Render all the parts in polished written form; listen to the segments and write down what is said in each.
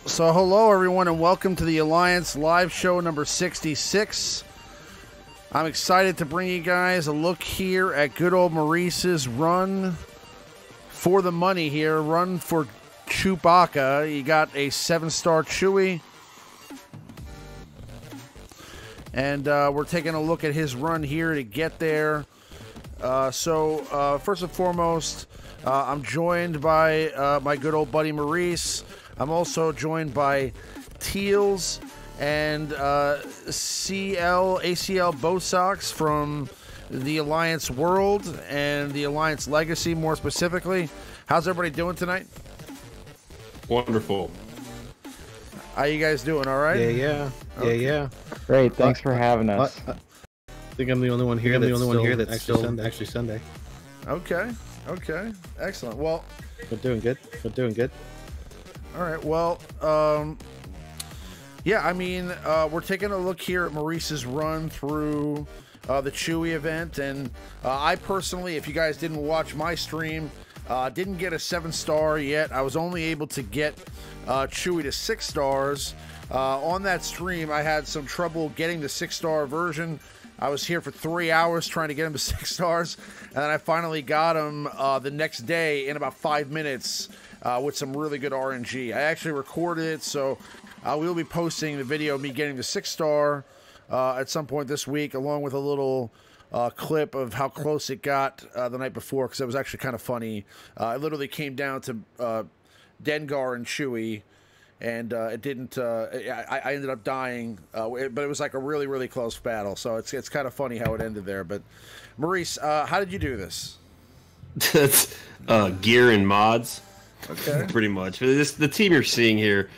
So hello everyone and welcome to the Alliance live show number 66. I'm excited to bring you guys a look here at good old Maurice's run for the money here. Run for Chewbacca. You got a 7-star Chewie. And we're taking a look at his run here to get there. So first and foremost, I'm joined by my good old buddy Maurice. I'm also joined by Teals and ACL Boat Socks from the Alliance World and the Alliance Legacy, more specifically. How's everybody doing tonight? Wonderful. How you guys doing? All right? Yeah. Great. Thanks for having us. I think I'm the only one here. That's actually Sunday. Okay. Excellent. Well, we're doing good. All right. Well, yeah. I mean, we're taking a look here at Maurice's run through the Chewie event, and I personally, if you guys didn't watch my stream, didn't get a 7-star yet. I was only able to get Chewie to 6 stars. On that stream, I had some trouble getting the 6-star version. I was here for 3 hours trying to get him to 6 stars, and then I finally got him the next day in about 5 minutes with some really good RNG. I actually recorded it, so we'll be posting the video of me getting the 6-star at some point this week, along with a little clip of how close it got the night before, because it was actually kind of funny. It literally came down to Dengar and Chewie, and it didn't. I ended up dying, but it was like a really, really close battle. So it's kind of funny how it ended there. But Maurice, how did you do this? That's gear and mods. Okay. Pretty much. The team you're seeing here,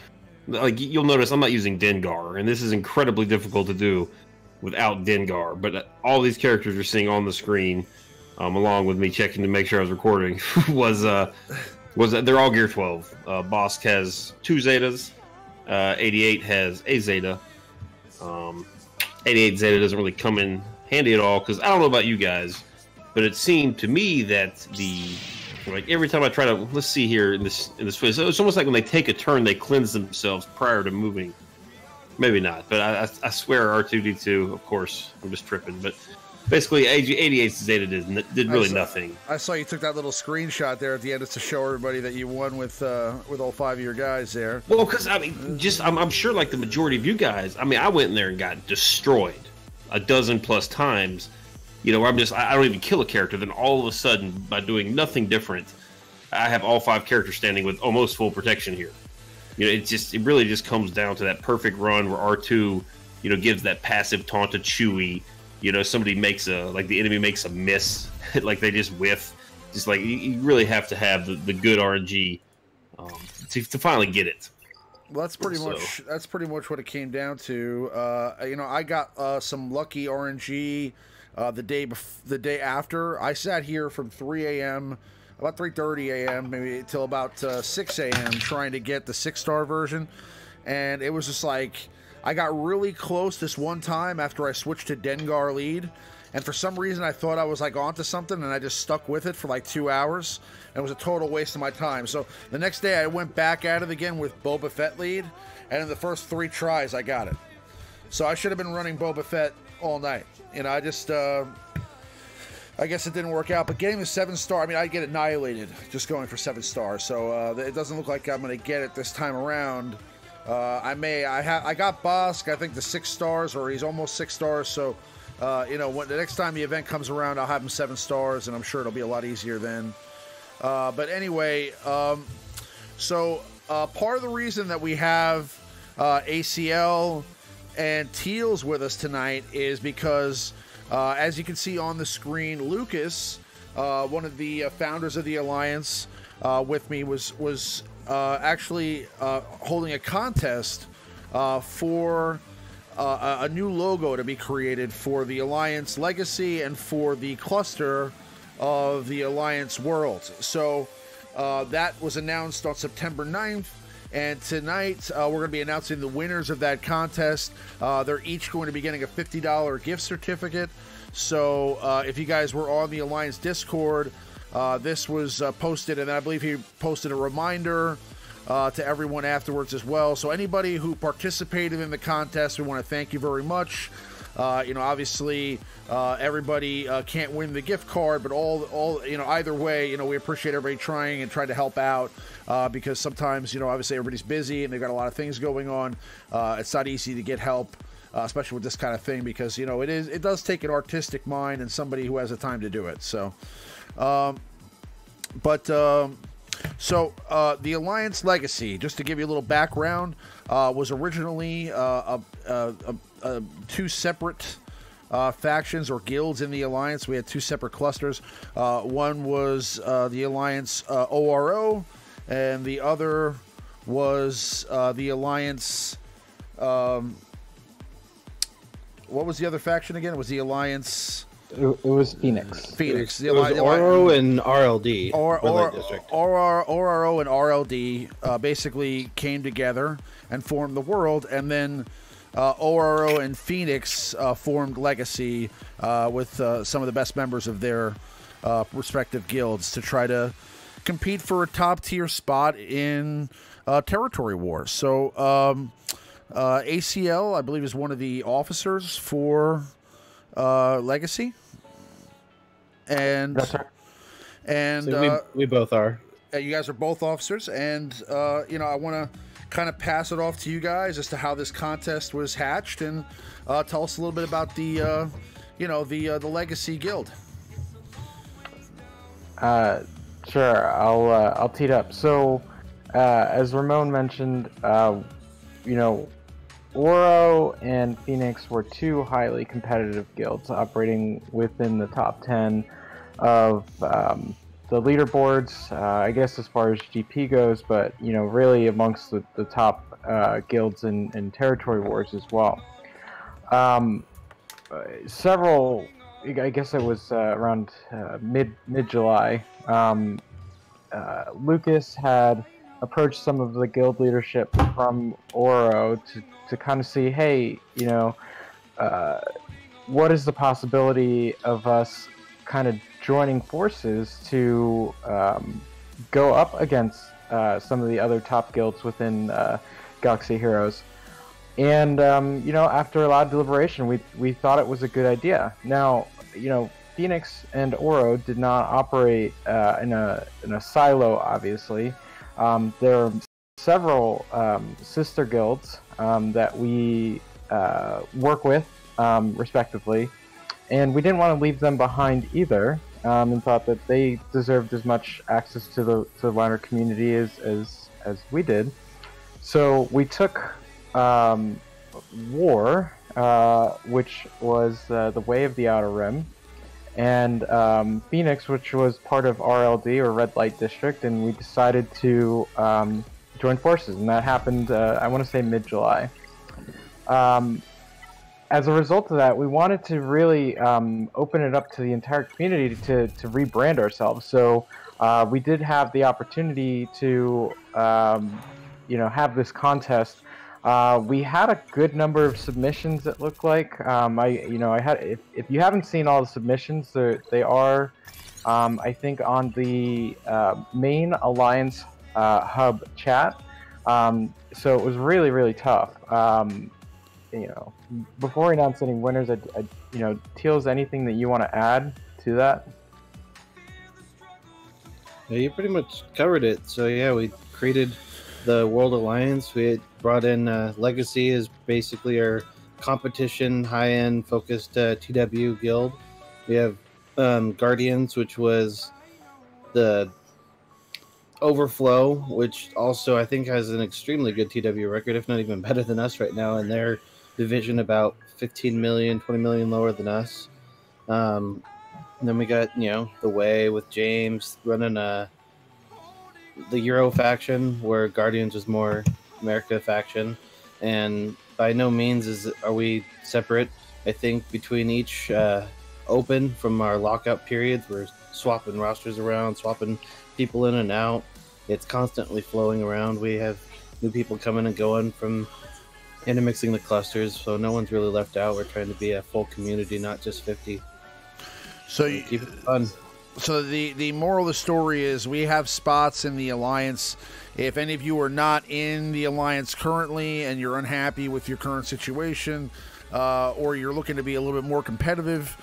like you'll notice, I'm not using Dengar, and this is incredibly difficult to do without Dengar. But all these characters you're seeing on the screen, along with me checking to make sure I was recording, was that they're all gear 12. Bosk has 2 Zetas. 88 has a Zeta. 88 Zeta doesn't really come in handy at all, because I don't know about you guys, but it seemed to me that like every time I try to, let's see here in this place, it's almost like when they take a turn, they cleanse themselves prior to moving. Maybe not, but I swear R2D2, of course, I'm just tripping, but basically, 88's Zeta did really nothing. I saw you took that little screenshot there at the end to show everybody that you won with all 5 of your guys there. Well, because I mean, I'm sure like the majority of you guys. I mean, I went in there and got destroyed a dozen plus times. You know, where I don't even kill a character. Then all of a sudden, by doing nothing different, I have all 5 characters standing with almost full protection here. You know, it really just comes down to that perfect run where R2, gives that passive taunt to Chewie. Somebody makes the enemy makes a miss, like they just whiff. Just like you really have to have the good RNG to finally get it. Well, that's pretty much what it came down to. I got some lucky RNG the day after. I sat here from 3 a.m. about 3:30 a.m. maybe till about 6 a.m. trying to get the 6-star version, and it was just like, I got really close this one time after I switched to Dengar lead, and for some reason I thought I was like onto something, and I just stuck with it for like 2 hours, and it was a total waste of my time. So the next day I went back at it again with Boba Fett lead, and in the first 3 tries I got it. So I should have been running Boba Fett all night. I just I guess it didn't work out, but getting the 7-star, I mean, I'd get annihilated just going for 7 stars. So it doesn't look like I'm going to get it this time around. I got Bosk, I think the 6 stars, or he's almost 6 stars. So, when the next time the event comes around, I'll have him 7 stars, and I'm sure it'll be a lot easier then. But anyway, so part of the reason that we have ACL and Teals with us tonight is because, as you can see on the screen, Lucas, one of the founders of the Alliance, with me was actually holding a contest for a new logo to be created for the Alliance Legacy and for the cluster of the Alliance World. So that was announced on September 9th. And tonight, we're going to be announcing the winners of that contest. They're each going to be getting a $50 gift certificate. So if you guys were on the Alliance Discord, this was posted, and I believe he posted a reminder to everyone afterwards as well. So anybody who participated in the contest, we want to thank you very much. Obviously, everybody can't win the gift card, but either way, we appreciate everybody trying and trying to help out, because sometimes, obviously everybody's busy and they've got a lot of things going on. It's not easy to get help, especially with this kind of thing, because, it does take an artistic mind and somebody who has the time to do it. So, the Alliance Legacy, just to give you a little background, was originally two separate factions or guilds in the Alliance. We had two separate clusters. One was the Alliance ORO, and the other was the Alliance... what was the other faction again? It was the Alliance... It was Phoenix. Phoenix. It was ORO and RLD. ORO and RLD basically came together and formed the world, and then ORO and Phoenix formed Legacy with some of the best members of their respective guilds to try to compete for a top-tier spot in territory wars. So ACL, I believe, is one of the officers for Legacy. And that's right. And so we both are. You guys are both officers, and I want to kind of pass it off to you guys as to how this contest was hatched, and tell us a little bit about the the Legacy Guild. Sure, I'll tee it up. So, as Ramon mentioned, Oro and Phoenix were two highly competitive guilds operating within the top 10 of the leaderboards, I guess as far as GP goes, but really amongst the top guilds in territory wars as well. Several, I guess it was around mid-July, Lucas had approached some of the guild leadership from Oro to kind of see, hey, what is the possibility of us kind of joining forces to go up against some of the other top guilds within Galaxy Heroes. And after a lot of deliberation, we thought it was a good idea. Now, Phoenix and Oro did not operate in a silo, obviously. There are several sister guilds that we work with, respectively, and we didn't want to leave them behind either, and thought that they deserved as much access to the wider community as we did. So we took War, which was the Way of the Outer Rim, and Phoenix, which was part of RLD, or Red Light District, and we decided to join forces, and that happened, I want to say, mid-July. As a result of that, we wanted to really open it up to the entire community to rebrand ourselves. So we did have the opportunity to, have this contest. We had a good number of submissions. It looked like I had. If you haven't seen all the submissions, they are, I think, on the main Alliance hub chat. So it was really, really tough. Before we announce any winners, Teals, anything that you want to add to that? Yeah, you pretty much covered it. So yeah, we created the World Alliance. We had brought in Legacy as basically our competition, high-end focused TW guild. We have Guardians, which was the Overflow, which also I think has an extremely good TW record, if not even better than us right now in their division, about 15 million, 20 million lower than us. And then we got, the Way with James running the Euro faction, where Guardians was more America faction. And by no means are we separate. I think between each open from our lockout periods, we're swapping rosters around, swapping people in and out. It's constantly flowing around. We have new people coming and going from intermixing the clusters, so no one's really left out. We're trying to be a full community, not just 50. So keep it fun. So the moral of the story is we have spots in the Alliance. If any of you are not in the Alliance currently and you're unhappy with your current situation, or you're looking to be a little bit more competitive,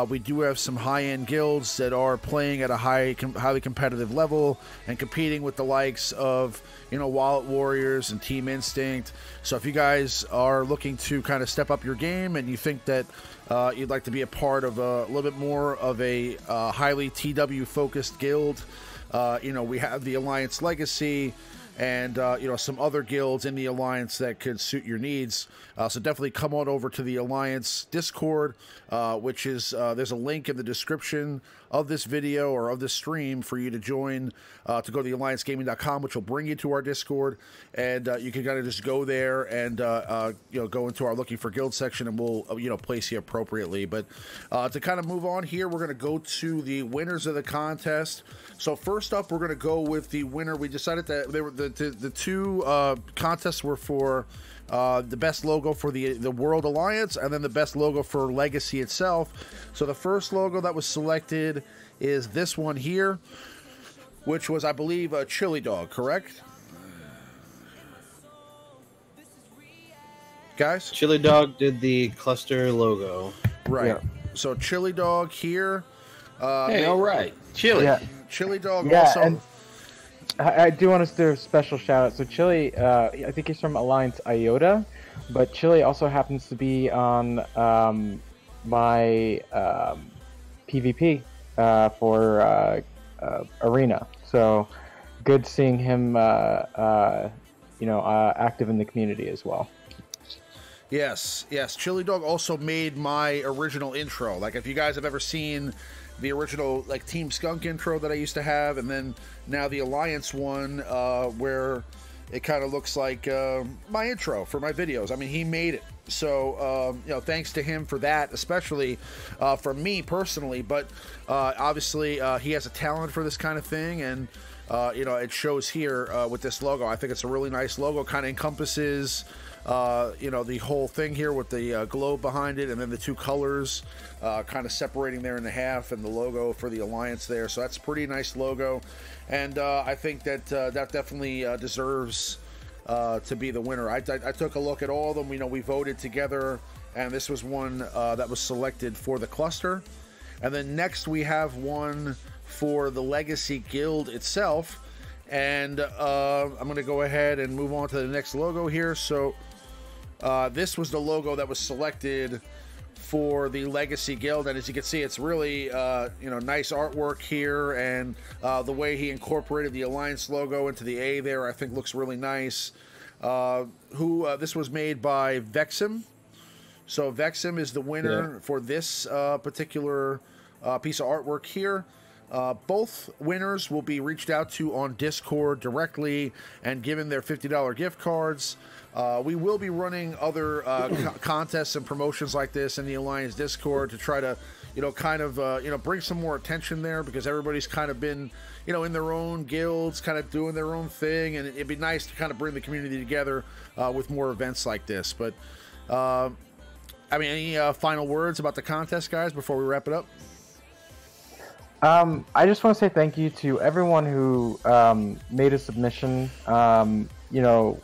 we do have some high-end guilds that are playing at a highly competitive level and competing with the likes of, you know, Wallet Warriors and Team Instinct. So if you guys are looking to kind of step up your game and you think that you'd like to be a part of a little bit more of a highly TW-focused guild, you know, we have the Alliance Legacy and you know, some other guilds in the Alliance that could suit your needs. So definitely come on over to the Alliance Discord, which is there's a link in the description of this video or of this stream for you to join, to go to the alliancegaming.com, which will bring you to our Discord, and you can kind of just go there and you know, go into our looking for guild section, and we'll you know, place you appropriately. But to kind of move on here, we're going to go to the winners of the contest. So first up, we're going to go with the winner. We decided that they were the two contests were for the best logo for the World Alliance, and then the best logo for Legacy itself. So the first logo that was selected is this one here, which was, I believe, a Chili Dog, correct? Guys? Chili Dog did the cluster logo. Right. Yeah. So Chili Dog here. Hey, all right. Chili. Yeah. Chili Dog Yeah, also. and I do want to do a special shout out. So Chili, I think he's from Alliance Iota, but Chili also happens to be on my PvP for Arena. So good seeing him, you know, active in the community as well. Yes, yes. Chili Dog also made my original intro. Like, if you guys have ever seen the original, like, Team Skunk intro that I used to have, and then now the Alliance one, where it kind of looks like my intro for my videos. I mean, he made it. So, you know, thanks to him for that, especially for me personally. But obviously, he has a talent for this kind of thing, and you know, it shows here with this logo. I think it's a really nice logo. Kind of encompasses you know, the whole thing here with the globe behind it, and then the two colors kind of separating there in the half, and the logo for the Alliance there. So that's a pretty nice logo, and I think that that definitely deserves to be the winner. I took a look at all of them. You know, we voted together, and this was one that was selected for the cluster. And then next we have one for the Legacy Guild itself, and I'm going to go ahead and move on to the next logo here. So this was the logo that was selected for the Legacy Guild, and as you can see, it's really you know, nice artwork here, and the way he incorporated the Alliance logo into the A there, I think looks really nice. This was made by Vexim. So Vexim is the winner for this particular piece of artwork here. Both winners will be reached out to on Discord directly and given their $50 gift cards. We will be running other contests and promotions like this in the Alliance Discord to try to, you know, kind of, you know, bring some more attention there, because everybody's kind of been, you know, in their own guilds, kind of doing their own thing, and it'd be nice to kind of bring the community together with more events like this. But, I mean, any final words about the contest, guys, before we wrap it up? I just want to say thank you to everyone who made a submission. You know,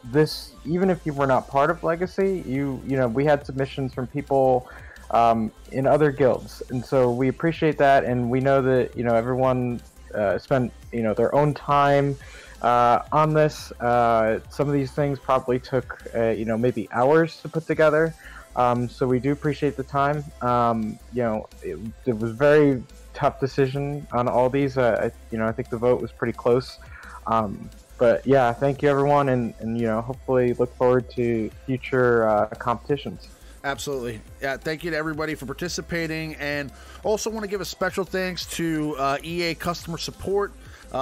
this, even if you were not part of Legacy, you know, we had submissions from people in other guilds, and so we appreciate that, and we know that, you know, everyone spent, you know, their own time on this. Some of these things probably took you know, maybe hours to put together, so we do appreciate the time. You know, it was very tough decision on all these. You know, I think the vote was pretty close. But yeah, thank you everyone, and you know, hopefully look forward to future competitions. Absolutely. Yeah, thank you to everybody for participating, and also want to give a special thanks to EA customer support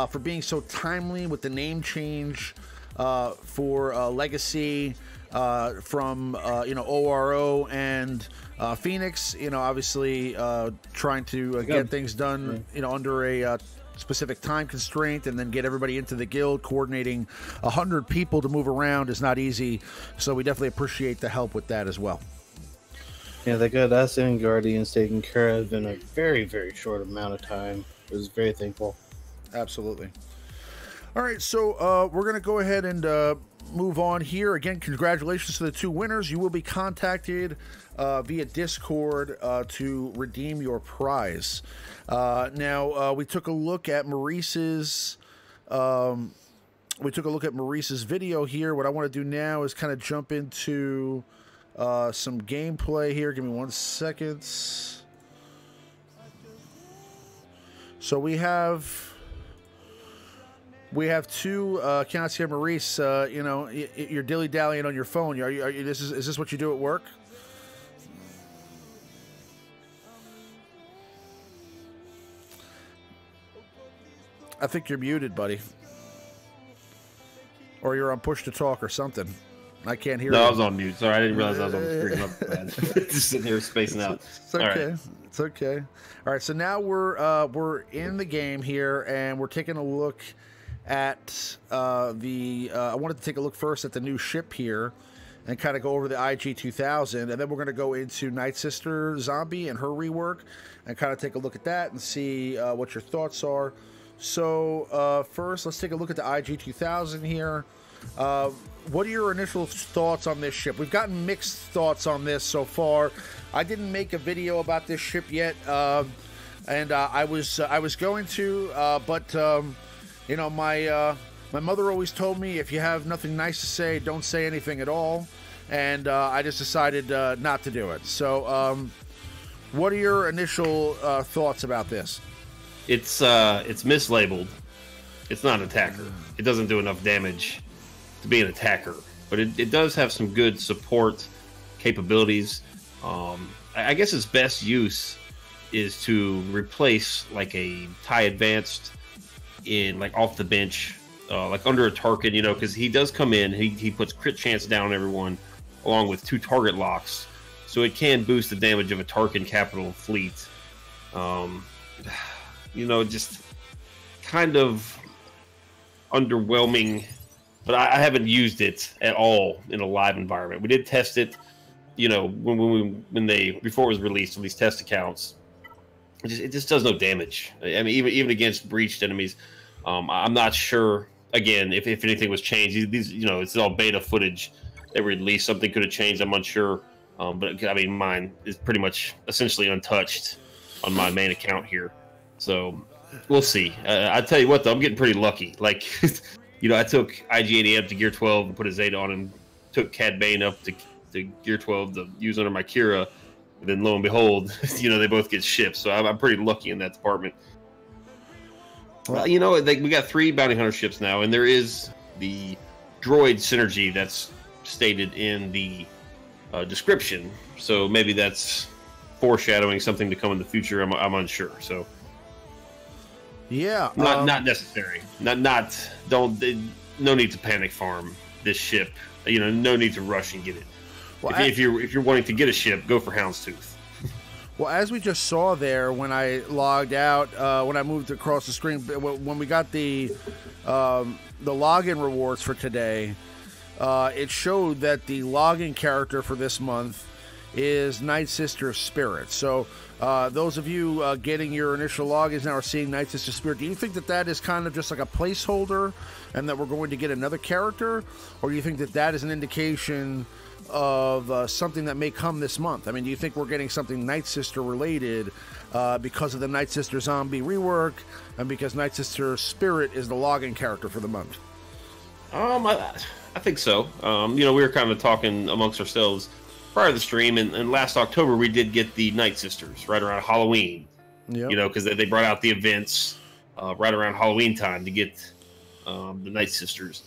for being so timely with the name change for Legacy from you know, ORO and Phoenix. You know, obviously trying to get things done, you know, under a specific time constraint, and then get everybody into the guild. Coordinating 100 people to move around is not easy, so we definitely appreciate the help with that as well. Yeah, they got us and Guardians taken care of in a very, very short amount of time. I was very thankful. Absolutely. All right, so we're going to go ahead and move on here. Again, congratulations to the 2 winners. You will be contacted via Discord to redeem your prize. Now, we took a look at Maurice's... video here. What I want to do now is kind of jump into some gameplay here. Give me 1 second. So we have 2 accounts here. Maurice, you know, you're dilly-dallying on your phone. Is this what you do at work? I think you're muted, buddy. Or you're on push to talk or something. I can't hear you. No, I was on mute. Sorry, I didn't realize I was on the screen. Just sitting here spacing out. It's okay. Right. It's okay. All right, so now we're in the game here, and we're taking a look at I wanted to take a look first at the new ship here, and kind of go over the IG-2000, and then we're going to go into Nightsister Zombie and her rework, and kind of take a look at that and see what your thoughts are. So first, let's take a look at the IG-2000 here. What are your initial thoughts on this ship? We've gotten mixed thoughts on this so far. I didn't make a video about this ship yet, and I was going to, but you know, my mother always told me, if you have nothing nice to say, don't say anything at all, and I just decided not to do it. So, what are your initial thoughts about this? It's mislabeled. It's not an attacker. It doesn't do enough damage to be an attacker, but it does have some good support capabilities. I guess its best use is to replace like a TIE Advanced in like off the bench, like under a Tarkin, you know, because he does come in, he puts crit chance down on everyone along with 2 target locks, so it can boost the damage of a Tarkin capital fleet. You know, just kind of underwhelming. But I haven't used it at all in a live environment. We did test it, you know, before it was released on these test accounts. It just does no damage. I mean, even against breached enemies, I'm not sure. Again, if anything was changed, these, you know, it's all beta footage that were released. Something could have changed. I'm unsure. But I mean, mine is pretty much essentially untouched on my main account here. So we'll see. I tell you what, though, I'm getting pretty lucky. Like. You know, I took IG-80 up to Gear 12 and put a Zeta on him. Took Cad Bane up to Gear 12 to use under my Kira. And then lo and behold, you know, they both get shipped. So I'm pretty lucky in that department. Well, you know, we got 3 bounty hunter ships now, and there is the droid synergy that's stated in the description. So maybe that's foreshadowing something to come in the future. I'm unsure. So. Yeah, not necessary. No need to panic farm this ship. You know, no need to rush and get it. Well, if you're wanting to get a ship, go for Houndstooth. Well, as we just saw there, when I logged out, when I moved across the screen, when we got the login rewards for today, it showed that the login character for this month is Nightsister Spirit. So those of you getting your initial logins now are seeing Nightsister Spirit. Do you think that that is kind of just like a placeholder and that we're going to get another character? Or do you think that that is an indication of something that may come this month? I mean, do you think we're getting something Nightsister related because of the Nightsister Zombie rework and because Nightsister Spirit is the login character for the month? I think so. You know, we were kind of talking amongst ourselves prior to the stream, and last October we did get the Nightsisters right around Halloween. Yep. You know, because they brought out the events right around Halloween time to get the Nightsisters.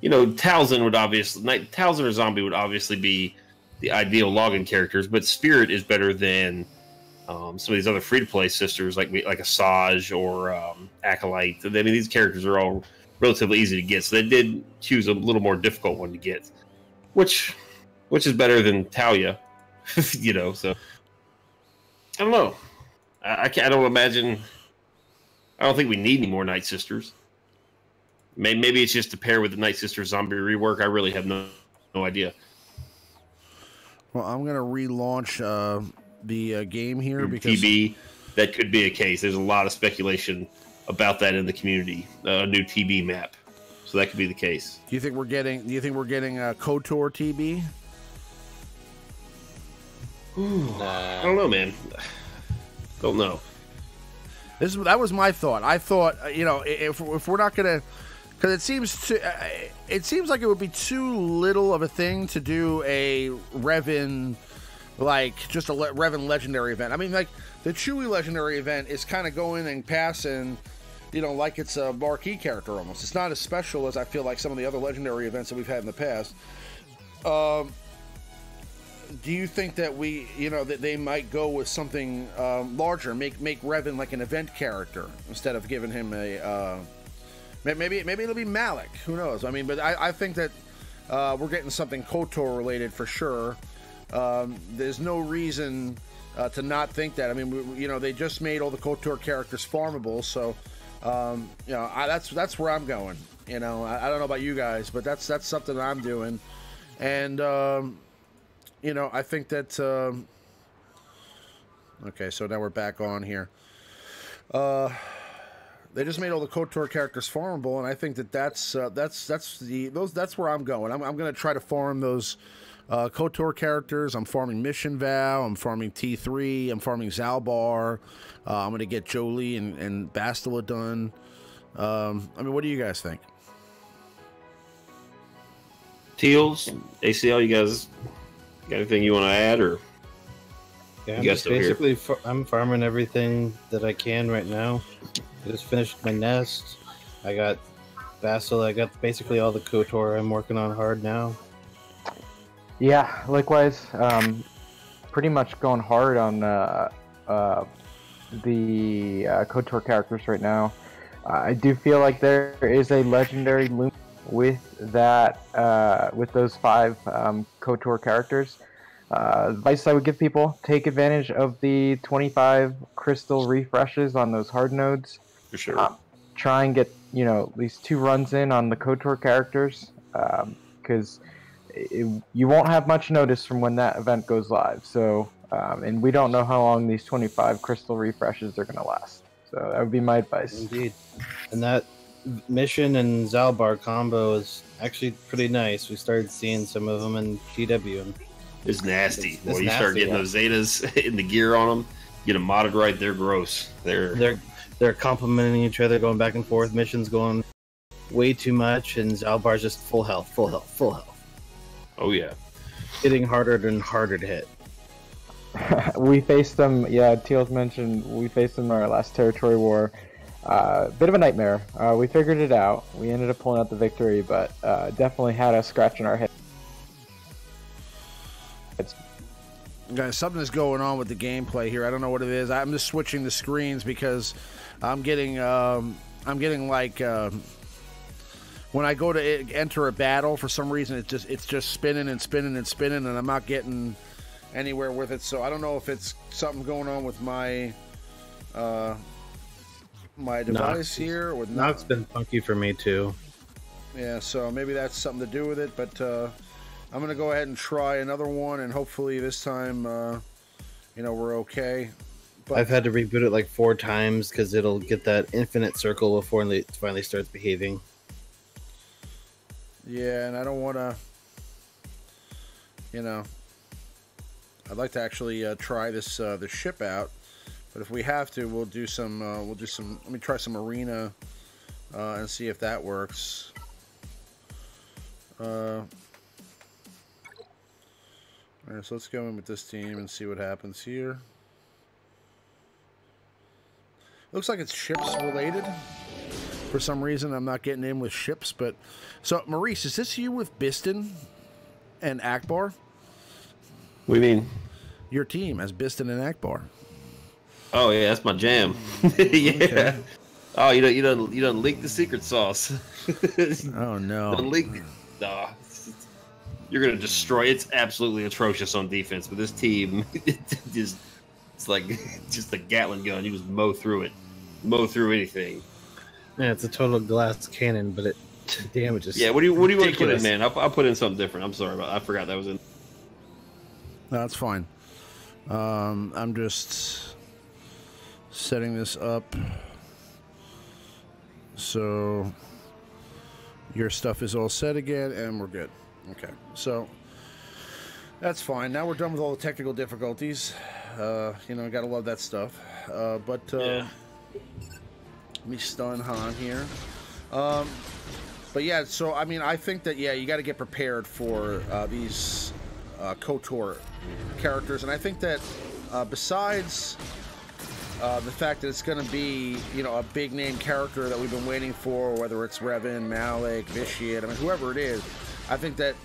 You know, Towson or Zombie would obviously be the ideal login characters, but Spirit is better than some of these other free-to-play sisters like Asajj or Acolyte. I mean, these characters are all relatively easy to get, so they did choose a little more difficult one to get, which is better than Talia, you know. So I don't know. I don't imagine. I don't think we need any more Nightsisters. Maybe it's just to pair with the Nightsister Zombie rework. I really have no idea. Well, I'm gonna relaunch the game here because TB, that could be a case. There's a lot of speculation about that in the community. A new TB map, so that could be the case. Do you think we're getting a KOTOR TB? I don't know, man. Don't know. That was my thought. I thought, if we're not gonna, because it seems like it would be too little of a thing to do a Revan, like just a Revan legendary event. I mean, like the Chewie legendary event is kind of going and passing, like it's a marquee character almost. It's not as special as I feel like some of the other legendary events that we've had in the past. Do you think that that they might go with something larger, make Revan like an event character instead of giving him a maybe it'll be Malik, who knows? I mean, but I think that we're getting something KOTOR related for sure. There's no reason to not think that. I mean, they just made all the KOTOR characters farmable, so that's where I'm going. I don't know about you guys, but that's something I'm doing, and I think that. Okay, so now we're back on here. They just made all the KOTOR characters farmable, and I think that's where I'm going. I'm going to try to farm those KOTOR characters. I'm farming Mission Vow. I'm farming T3. I'm farming Zalbar. I'm going to get Jolie and Bastila done. I mean, what do you guys think? Teals, ACL, you guys got anything you want to add, or? Yeah, I'm farming everything that I can right now. I just finished my nest. I got Basil. I got basically all the KOTOR I'm working on hard now. Yeah, likewise. Pretty much going hard on the KOTOR characters right now. I do feel like there is a legendary loom with that with those 5 KOTOR characters. Advice I would give people: take advantage of the 25 crystal refreshes on those hard nodes. For sure. Try and get at least 2 runs in on the KOTOR characters, because you won't have much notice from when that event goes live. So, and we don't know how long these 25 crystal refreshes are going to last. So that would be my advice. Indeed. And that Mission and Zalbar combo is actually pretty nice. We started seeing some of them in GW. It's nasty. It's you nasty, start getting those Zetas in the gear on them, get them modded right, they're gross. They're complimenting each other, going back and forth. Mission's going way too much, and Zalbar's just full health. Oh yeah, hitting harder and harder to hit. We faced them. Yeah, Teals mentioned we faced them in our last territory war. Bit of a nightmare. We figured it out. We ended up pulling out the victory, but definitely had us scratching our head. Guys, something is going on with the gameplay here. I don't know what it is. I'm just switching the screens because I'm getting like when I go to enter a battle, for some reason it's just spinning and spinning and spinning, and I'm not getting anywhere with it. So I don't know if it's something going on with my my device here. With Nox been funky for me too. Yeah, so maybe that's something to do with it, but I'm going to go ahead and try another one, and hopefully this time, we're okay. But I've had to reboot it like 4 times because it'll get that infinite circle before it finally starts behaving. Yeah, and I don't want to, I'd like to actually try this the ship out, but if we have to, we'll do some. Let me try some arena and see if that works. Alright, so let's go in with this team and see what happens here. Looks like it's ships related. For some reason, I'm not getting in with ships, but... So, Maurice, is this you with Biston and Akbar? What do you mean? Your team as Biston and Akbar. Oh, yeah, that's my jam. Yeah. Okay. Oh, you don't leak the secret sauce. Oh, no. Don't leak... Nah. You're going to destroy. It's absolutely atrocious on defense, but this team, it's like just a Gatling gun. You just mow through it. Mow through anything. Yeah, it's a total glass cannon, but it damages. Yeah, what do you want to put in, man? I'll put in something different. I'm sorry I forgot that was in. That's fine. I'm just setting this up so your stuff is all set again, and we're good. Okay, so that's fine. Now we're done with all the technical difficulties. You know, gotta love that stuff. Let me stun Han here. But yeah, so I mean, I think that you got to get prepared for these KOTOR characters, and I think that besides the fact that it's going to be, you know, a big name character that we've been waiting for, whether it's Revan, Malik, Vitiate, I mean, whoever it is, I think that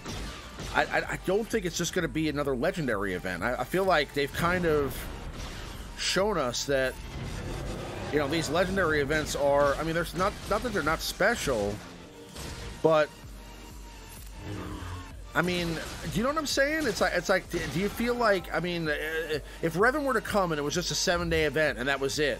I don't think it's just going to be another legendary event. I feel like they've kind of shown us that, you know, these legendary events are, I mean, there's not that they're not special, but I mean, do you know what I'm saying? It's like, do you feel like, I mean, if Revan were to come and it was just a 7-day event and that was it,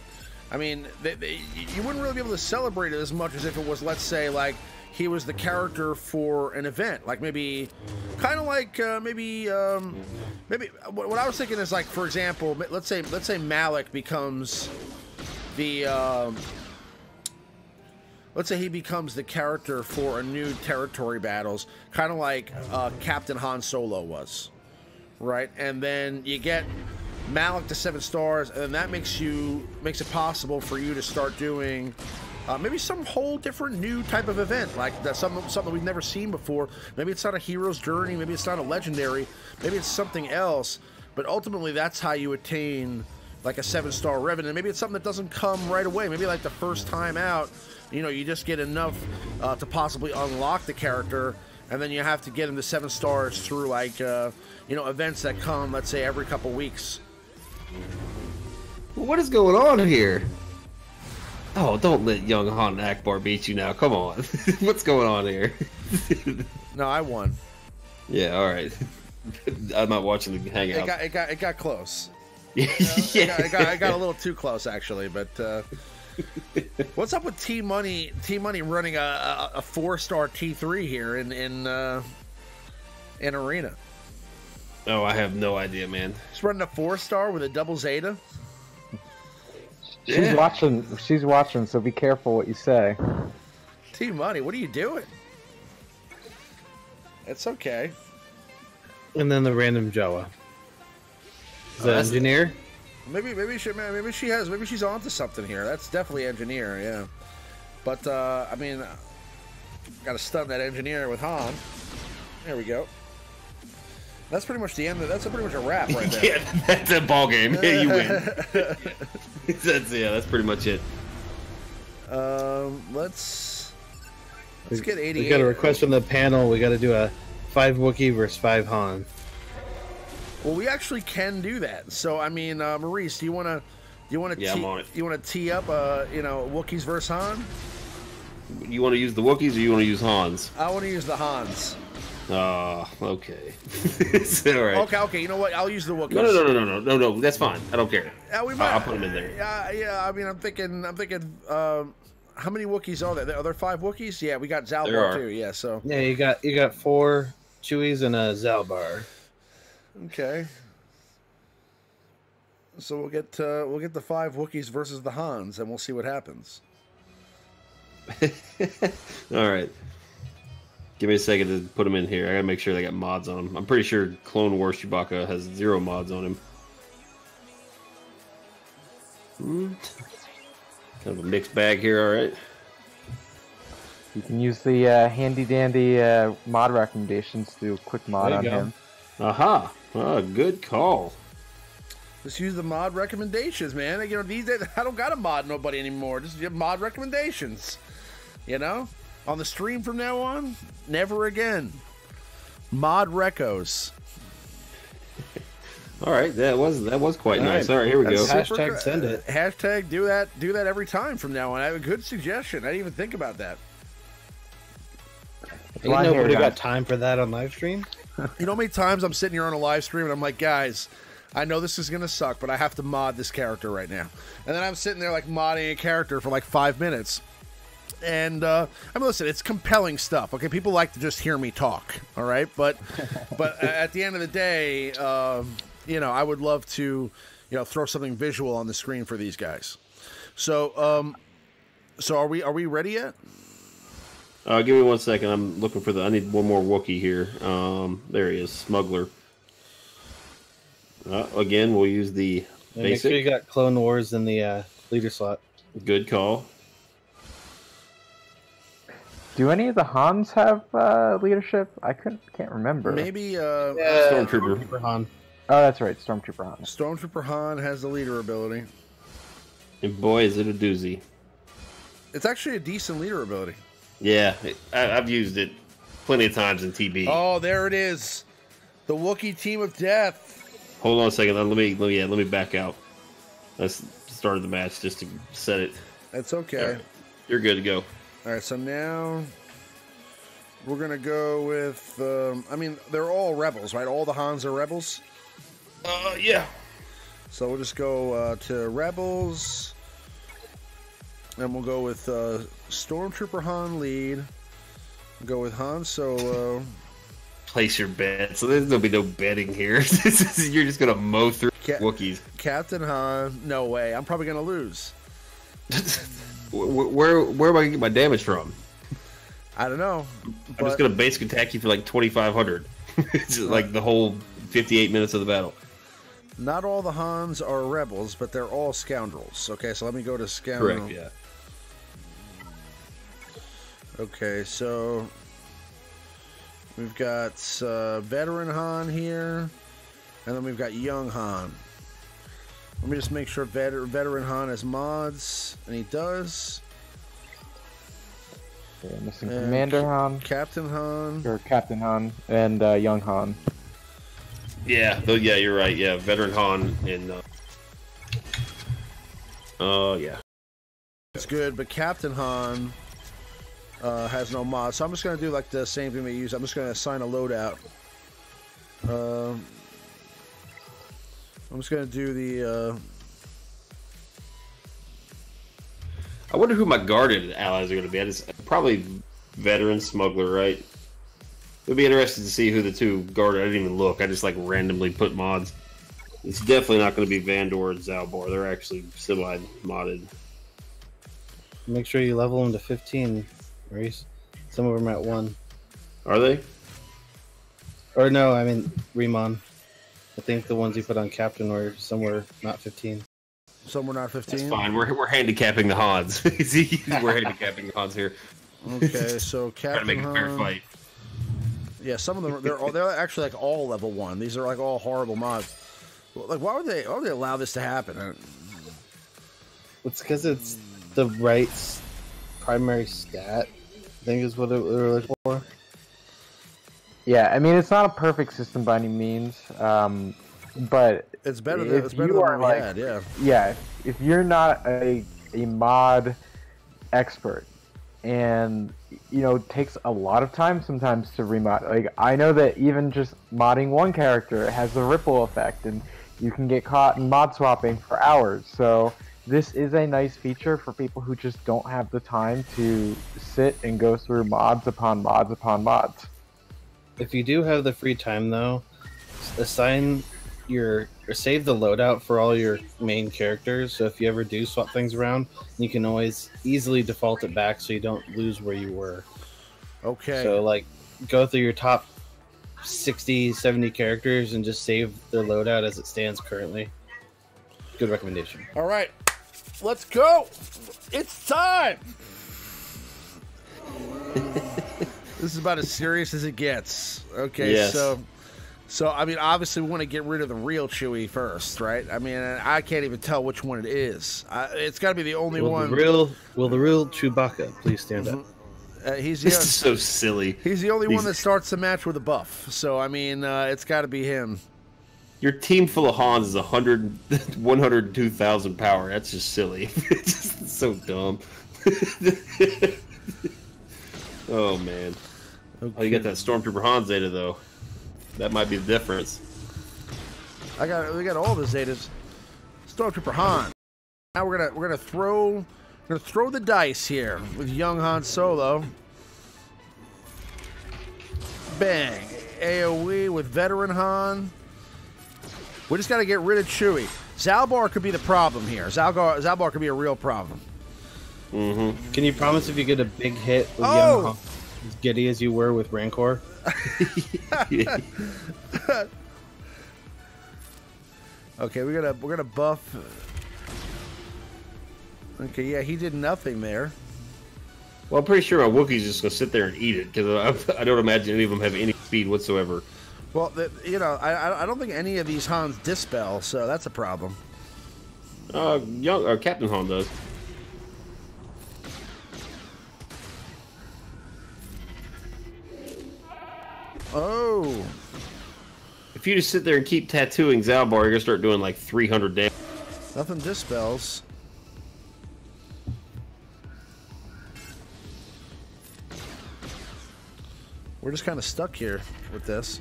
I mean, you wouldn't really be able to celebrate it as much as if it was, let's say, like, he was the character for an event, like maybe, kind of like maybe what I was thinking is, like, for example, let's say Malik becomes the let's say he becomes the character for a new territory battles, kind of like Captain Han Solo was, right? And then you get Malik to 7 stars, and then that makes it possible for you to start doing maybe some whole different new type of event, like that's something we've never seen before. Maybe it's not a hero's journey, maybe it's not a legendary, maybe it's something else. But ultimately, that's how you attain like a 7-star Revan, and maybe it's something that doesn't come right away. Maybe like the first time out, you know, you just get enough to possibly unlock the character, and then you have to get him to 7 stars through like you know, events that come, let's say, every couple weeks. What is going on here? Oh, don't let young Han Akbar beat you now. Come on. What's going on here? No, I won. Yeah, all right. I'm not watching the hangout. It got close. Yeah. It got a little too close, actually, but what's up with T Money running a 4-star T3 here in Arena? Oh, I have no idea, man. He's running a 4-star with a double Zeta. She's watching, so be careful what you say. T Money, what are you doing? It's okay. And then the random Jawa. Is that engineer? Maybe she's onto something here. That's definitely engineer, yeah. But I mean, gotta stun that engineer with Han. There we go. That's pretty much the end. That's pretty much a wrap right there. Yeah, that's a ball game. Yeah, you win. That's pretty much it. Let's get 88. We got a request from the panel. We got to do a 5 Wookiee versus 5 Han. Well, we actually can do that. So, I mean, Maurice, do you want to? Yeah, I'm on it. You want to tee up, you know, Wookiees versus Han? You want to use the Wookiees or you want to use Hans? I want to use the Hans. Okay. It's all right. Okay. You know what? I'll use the Wookiees. No. That's fine. I don't care. I'll put them in there. Yeah. I mean, I'm thinking. How many Wookiees are there? Are there 5 Wookiees? Yeah, we got Zalbar too. Yeah. So. Yeah, you got 4 Chewies and a Zalbar. Okay. So we'll get the 5 Wookiees versus the Hans, and we'll see what happens. All right. Give me a second to put them in here. I gotta make sure they got mods on them. I'm pretty sure Clone Wars Chewbacca has 0 mods on him. Kind of a mixed bag here, all right? You can use the handy-dandy mod recommendations to do a quick mod on him. Aha! Good call. Just use the mod recommendations, man. You know, these days I don't gotta mod nobody anymore. Just give mod recommendations. You know? On the stream from now on, never again. Mod recos. All right, that was quite nice. All right, here we go. Hashtag send it. Hashtag do that every time from now on. I have a good suggestion. I didn't even think about that. Ain't nobody got time for that on live stream. You know how many times I'm sitting here on a live stream and I'm like, guys, I know this is gonna suck, but I have to mod this character right now. And then I'm sitting there like modding a character for like 5 minutes. And I mean, listen, it's compelling stuff. Okay, people like to just hear me talk. All right, but at the end of the day, you know, I would love to, you know, throw something visual on the screen for these guys. So so are we ready yet? Give me 1 second. I'm looking for I need one more Wookiee here. There he is, Smuggler. Again, we'll use the basic. Make sure you got Clone Wars in the leader slot. Good call. Do any of the Hans have leadership? I can't remember. Maybe Stormtrooper Han. Oh, that's right, Stormtrooper Han. Stormtrooper Han has the leader ability. And boy, is it a doozy. It's actually a decent leader ability. Yeah, I've used it plenty of times in TB. Oh, there it is. The Wookiee team of death. Hold on a second. Let me back out. Let's start the match just to set it. That's okay. Right. You're good to go. All right, so now we're gonna go with. I mean, they're all rebels, right? All the Hans are rebels. Yeah. So we'll just go to rebels, and we'll go with Stormtrooper Han lead. We'll go with Han Solo. Place your bet. So there's gonna be no betting here. You're just gonna mow through Wookiees. Captain Han. No way. I'm probably gonna lose. Where am I gonna get my damage from? I don't know. I'm just gonna basic attack you for like 2,500. It's like the whole 58 minutes of the battle. Not all the Hans are rebels, but they're all scoundrels. Okay, so let me go to scoundrel. Correct. Yeah. Okay, so we've got veteran Han here, and then we've got young Han. Let me just make sure veteran Han has mods, and he does. Okay, missing and Commander Han, Captain Han, or Captain Han, and young Han. Yeah, yeah, you're right. Yeah, veteran Han and. Yeah. That's good, but Captain Han has no mods, so I'm just gonna do like the same thing they use. I'm just gonna assign a loadout. I'm just gonna do the. I wonder who my guarded allies are gonna be. It's probably veteran smuggler, right? It'd be interesting to see who the two guarded. I didn't even look. I just like randomly put mods. It's definitely not going to be Vandor and Zalbar. They're actually semi-modded. Make sure you level them to 15, Reese. Some of them are at 1. Are they? Or no, I mean Remon. I think the ones you put on Captain were somewhere not 15. Some were not 15? That's fine. We're handicapping the Hans. We're handicapping the Hans here. Okay, so Captain Trying to make a fair fight. Yeah, some of them they're actually like all level 1. These are like all horrible mods. Like, why would they allow this to happen? It's because it's the right primary stat, I think is what they're looking for. Yeah, I mean, it's not a perfect system by any means, but it's better than what we had, yeah. Yeah, if you're not a mod expert, and you know, it takes a lot of time sometimes to remod. Like, I know that even just modding one character has a ripple effect, and you can get caught in mod swapping for hours. So this is a nice feature for people who just don't have the time to sit and go through mods upon mods upon mods. If you do have the free time, though, assign or save the loadout for all your main characters. So if you ever do swap things around, you can always easily default it back so you don't lose where you were. Okay. So like, go through your top 60, 70 characters and just save their loadout as it stands currently. Good recommendation. All right, let's go. It's time. This is about as serious as it gets. Okay, yes. So I mean, obviously we want to get rid of the real Chewie first, right? I mean, I can't even tell which one it is. It's got to be the only one. Will the real Chewbacca please stand up? This is so silly. He's the only one that starts the match with a buff. So I mean, it's got to be him. Your team full of Hans is 102,000 power. That's just silly. It's just so dumb. Oh man. Okay. Oh, you got that Stormtrooper Hans Zeta though. That might be the difference. We got all the Zetas. Stormtrooper Han. Now we're gonna throw Gonna throw the dice here with young Han Solo. Bang. AoE with veteran Han. We just got to get rid of Chewie. Zalbar could be the problem here. Zalbar could be a real problem. Mm-hmm. Can you promise if you get a big hit with young Han, as giddy as you were with Rancor? Okay, we're gonna buff. Okay, yeah, he did nothing there. Well, I'm pretty sure my Wookiee's just gonna sit there and eat it because I don't imagine any of them have any speed whatsoever. Well, you know, I don't think any of these Hans dispel, so that's a problem. Captain Han does. Oh. If you just sit there and keep tattooing Zalbar, you're gonna start doing like 300 damage. Nothing dispels. We're just kind of stuck here with this.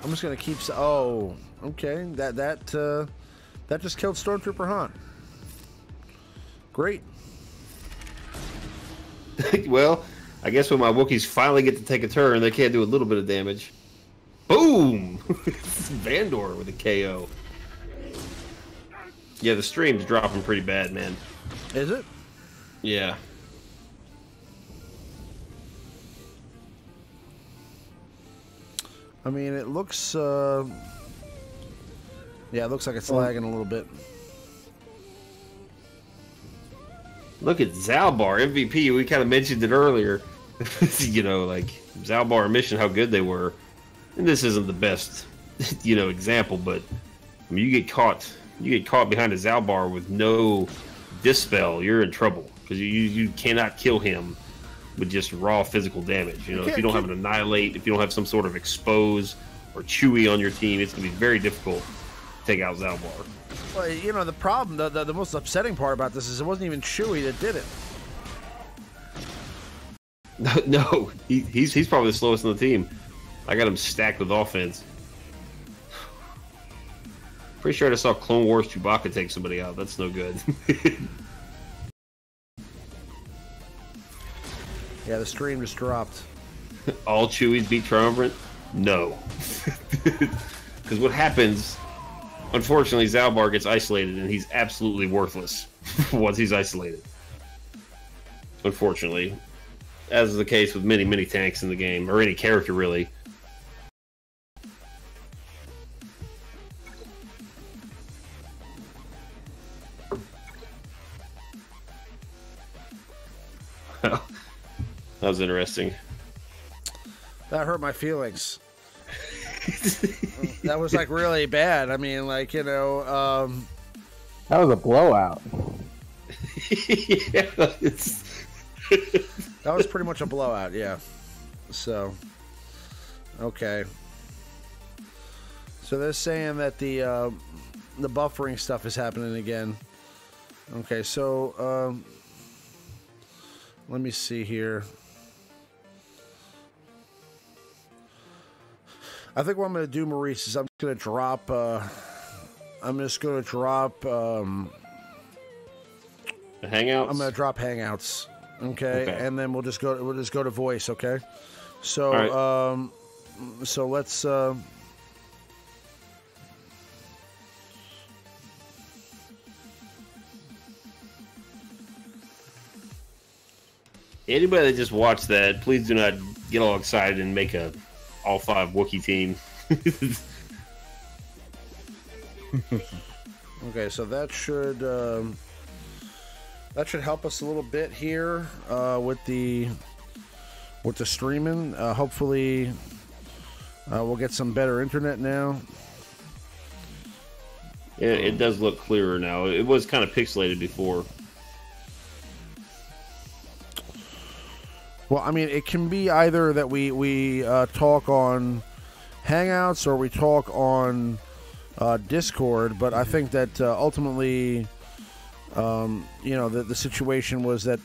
I'm just gonna keep. Oh, okay. That just killed Stormtrooper Han. Great. Well, I guess when my Wookiees finally get to take a turn, they can't do a little bit of damage. Boom! Vandor with a KO. Yeah, the stream's dropping pretty bad, man. Is it? Yeah. I mean, it looks. Yeah, it looks like it's lagging a little bit. Look at Zalbar, MVP. We kind of mentioned it earlier. You know, like Zalbar and Mission, how good they were. And this isn't the best, you know, example, but I mean, you get caught behind a Zalbar with no dispel, you're in trouble because you cannot kill him with just raw physical damage. You know, if you don't have an Annihilate, if you don't have some sort of Expose or Chewie on your team, it's gonna be very difficult to take out Zalbar. Well, you know, the problem, the most upsetting part about this is it wasn't even Chewie that did it. No, he's probably the slowest on the team. I got him stacked with offense. Pretty sure I just saw Clone Wars Chewbacca take somebody out. That's no good. Yeah, the stream just dropped. All Chewies beat Triumvirate? No. Because what happens, unfortunately, Zalbar gets isolated and he's absolutely worthless once he's isolated. Unfortunately. As is the case with many, many tanks in the game, or any character really. That was interesting. That hurt my feelings. That was like really bad. I mean, like, you know, that was a blowout. Yeah, that was pretty much a blowout, yeah. So, okay. So they're saying that the buffering stuff is happening again. Okay, so let me see here. I think what I'm going to do, Maurice, is I'm just going to drop. I'm just going to drop. The Hangouts. I'm going to drop Hangouts. Okay, and then we'll just go to voice. Okay, so right. So let's. Anybody that just watched that, please do not get all excited and make a all 5 Wookiee team. Okay, so that should help us a little bit here with the streaming. Hopefully, we'll get some better internet now. Yeah, it does look clearer now. It was kind of pixelated before. Well, I mean, it can be either that we talk on Hangouts or we talk on Discord, but I think that ultimately, you know, the situation was that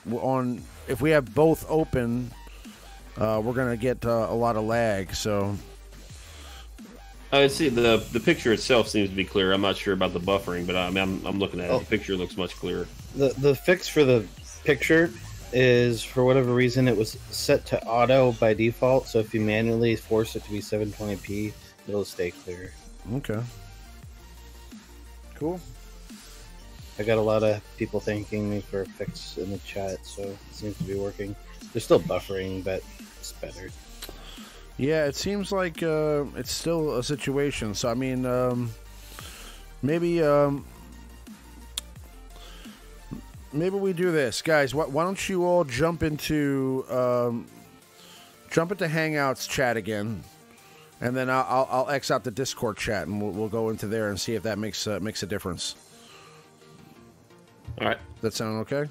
if we have both open, we're going to get a lot of lag. So I see the picture itself seems to be clear. I'm not sure about the buffering, but I'm looking at it. The picture looks much clearer. The fix for the picture is, for whatever reason, it was set to auto by default. So if you manually force it to be 720p, it'll stay clear. Okay. Cool. I got a lot of people thanking me for a fix in the chat, so it seems to be working. There's still buffering, but it's better. Yeah, it seems like it's still a situation. So I mean, maybe we do this, guys. Why don't you all jump into Hangouts chat again, and then I'll X out the Discord chat, and we'll go into there and see if that makes a difference. All right. That sound okay?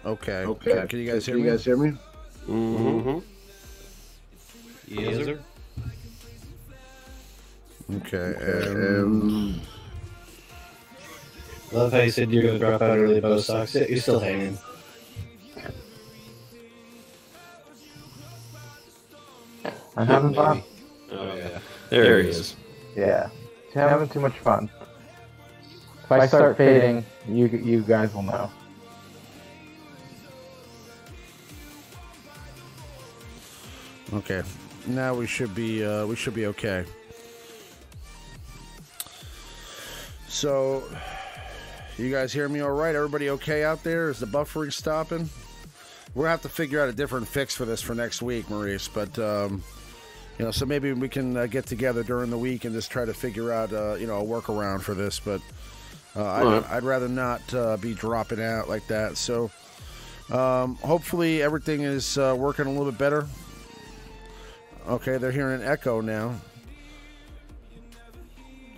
Okay. Okay. Can you guys hear me? Mm-hmm. Yes, sir. Okay. Love how you said you're going to drop out early, bow socks. You're still hanging. I'm having fun. Oh, yeah. There he is. Yeah. Having too much fun. If I start fading, you guys will know. Okay. Now we should be okay. So, you guys hear me all right? Everybody okay out there? Is the buffering stopping? We'll have to figure out a different fix for this for next week, Maurice. But you know, so maybe we can get together during the week and just try to figure out you know, a workaround for this. But I'd rather not be dropping out like that. So hopefully everything is working a little bit better. Okay, they're hearing an echo now.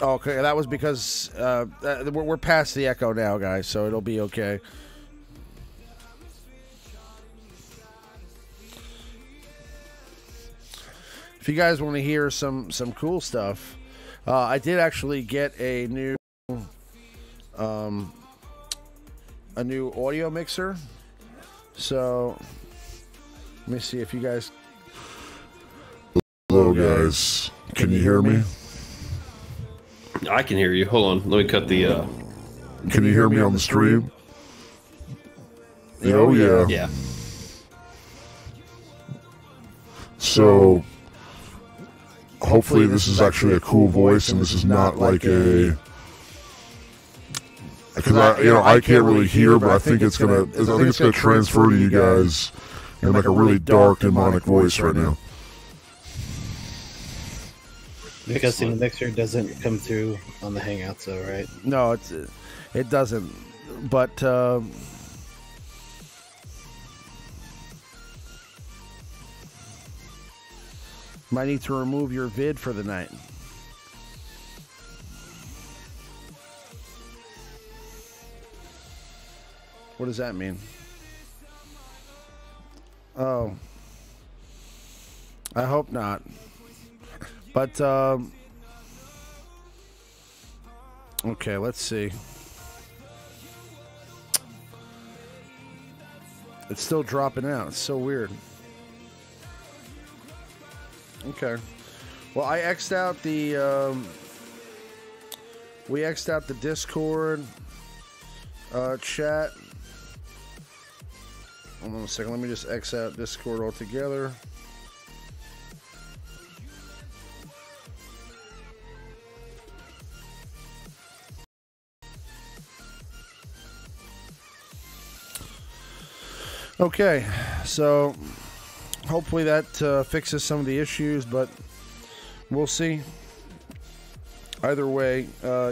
Okay, that was because we're past the echo now, guys, so it'll be okay. If you guys want to hear some cool stuff, I did actually get a new audio mixer. So let me see if you guys. Hello, guys. Can you hear me? I can hear you. Hold on. Let me cut the... Can you hear me on the stream? Oh, yeah. Yeah. So, hopefully this is actually a cool voice and this is not like a... Because I can't really hear, but I think it's gonna transfer to you guys in like a really dark, demonic voice right now. Because the mixer doesn't come through on the Hangouts, though, right? No, it doesn't. But might need to remove your vid for the night. What does that mean? Oh, I hope not. But, okay, let's see. It's still dropping out. It's so weird. Okay. Well, I X'd out the, we X'd out the Discord, chat. Hold on a second. Let me just X out Discord altogether. Okay, so hopefully that fixes some of the issues, but we'll see. Either way,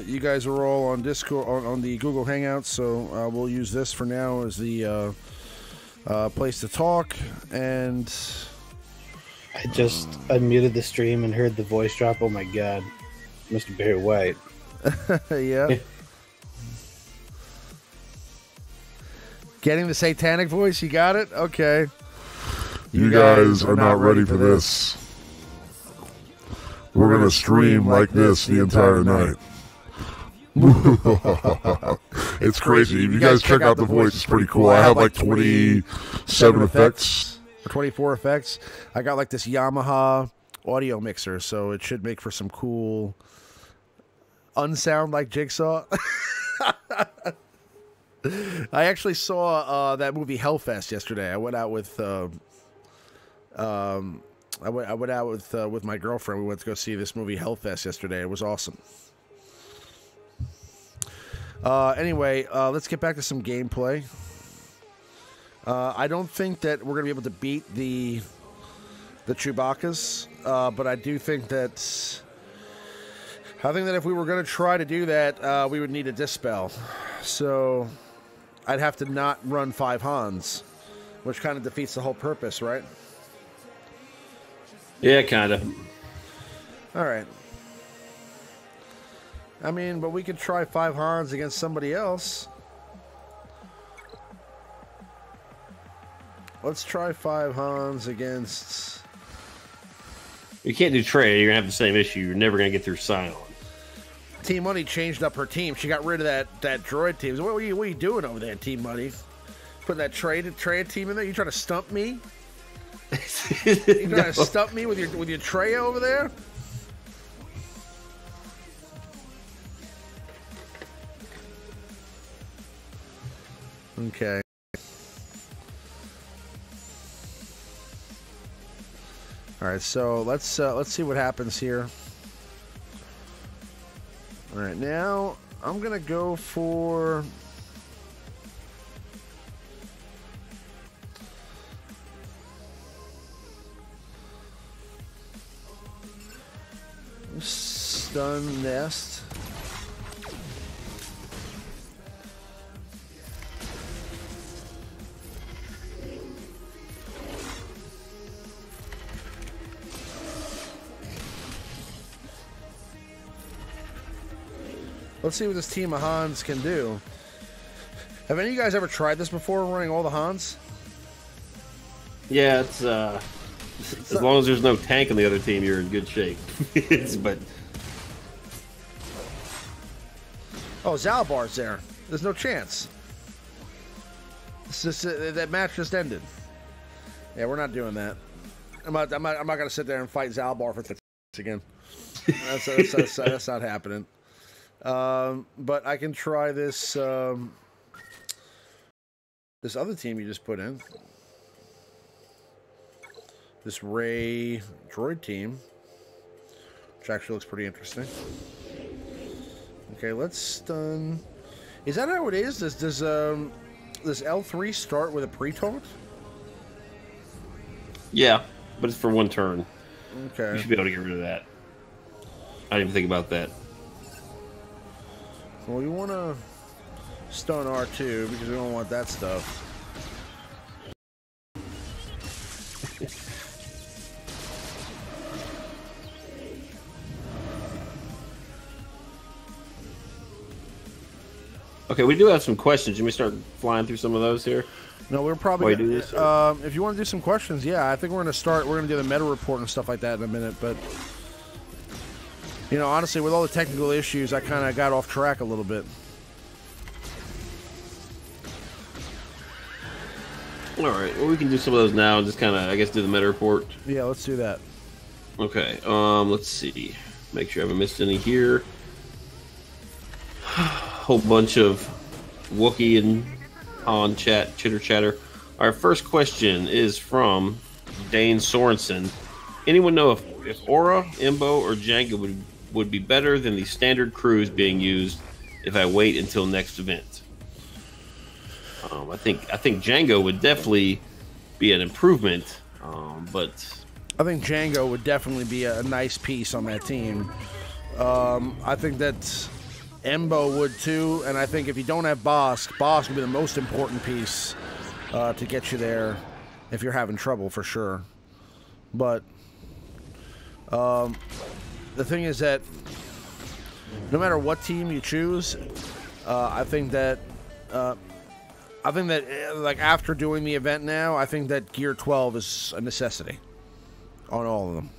you guys are all on Discord, on the Google Hangouts, so we'll use this for now as the place to talk. And I just unmuted the stream and heard the voice drop. Oh my god, Mr. Barry White. Yeah. Getting the satanic voice, you got it? Okay. You guys are not ready for this. We're gonna stream like this the entire night. It's crazy. If you guys check out the voice, it's pretty cool. I have like 27 effects. Or 24 effects. I got like this Yamaha audio mixer, so it should make for some cool unsound like Jigsaw. I actually saw that movie Hellfest yesterday. I went out with I went out with my girlfriend. We went to go see this movie Hellfest yesterday. It was awesome. Anyway, let's get back to some gameplay. I don't think that we're gonna be able to beat the Chewbaccas, but I do think that if we were gonna try to do that, we would need a dispel. So I'd have to not run 5 Hans, which kind of defeats the whole purpose, right? Yeah, kind of. All right. I mean, but we could try 5 Hans against somebody else. Let's try 5 Hans against... You can't do Trey. You're going to have the same issue. You're never going to get through Scion. Team Money changed up her team. She got rid of that droid team. What are you doing over there, Team Money? Putting that Trey team in there? You trying to stump me? You trying to stump me with your Trey over there? Okay. All right, so let's see what happens here. All right, now I'm gonna go for stun nest. Let's see what this team of Hans can do. Have any of you guys ever tried this before, running all the Hans? Yeah, it's as long as there's no tank on the other team, you're in good shape. But oh, Zalbar's there. There's no chance. It's just, that match just ended. Yeah, we're not doing that. I'm not gonna sit there and fight Zalbar for again. That's not happening. But I can try this this other team you just put in. This Ray droid team, which actually looks pretty interesting. Okay, let's stun. Is that how it is? Does L3 start with a pre-taunt? yeah, but it's for 1 turn. Okay. You should be able to get rid of that. I didn't even think about that. Well, we want to stun R2 because we don't want that stuff. Okay, we do have some questions. Can we start flying through some of those here? No, we're probably While you do this, if you want to do some questions, yeah, I think we're going to do the meta report and stuff like that in a minute, but you know, honestly, with all the technical issues, I kind of got off track a little bit. All right, well, we can do some of those now and just kind of, I guess, do the meta report. Yeah, let's do that. Okay, let's see. Make sure I haven't missed any here. Whole bunch of Wookiee and Han chat, chitter chatter. Our first question is from Dane Sorensen. Anyone know if Aura, Embo, or Django would be better than the standard crews being used if I wait until next event? I think Django would definitely be an improvement, but I think Django would definitely be a nice piece on that team. I think that Embo would too, and I think if you don't have Bosk would be the most important piece to get you there if you're having trouble for sure. But the thing is that no matter what team you choose, I think that I think that like after doing the event now, I think that Gear 12 is a necessity on all of them.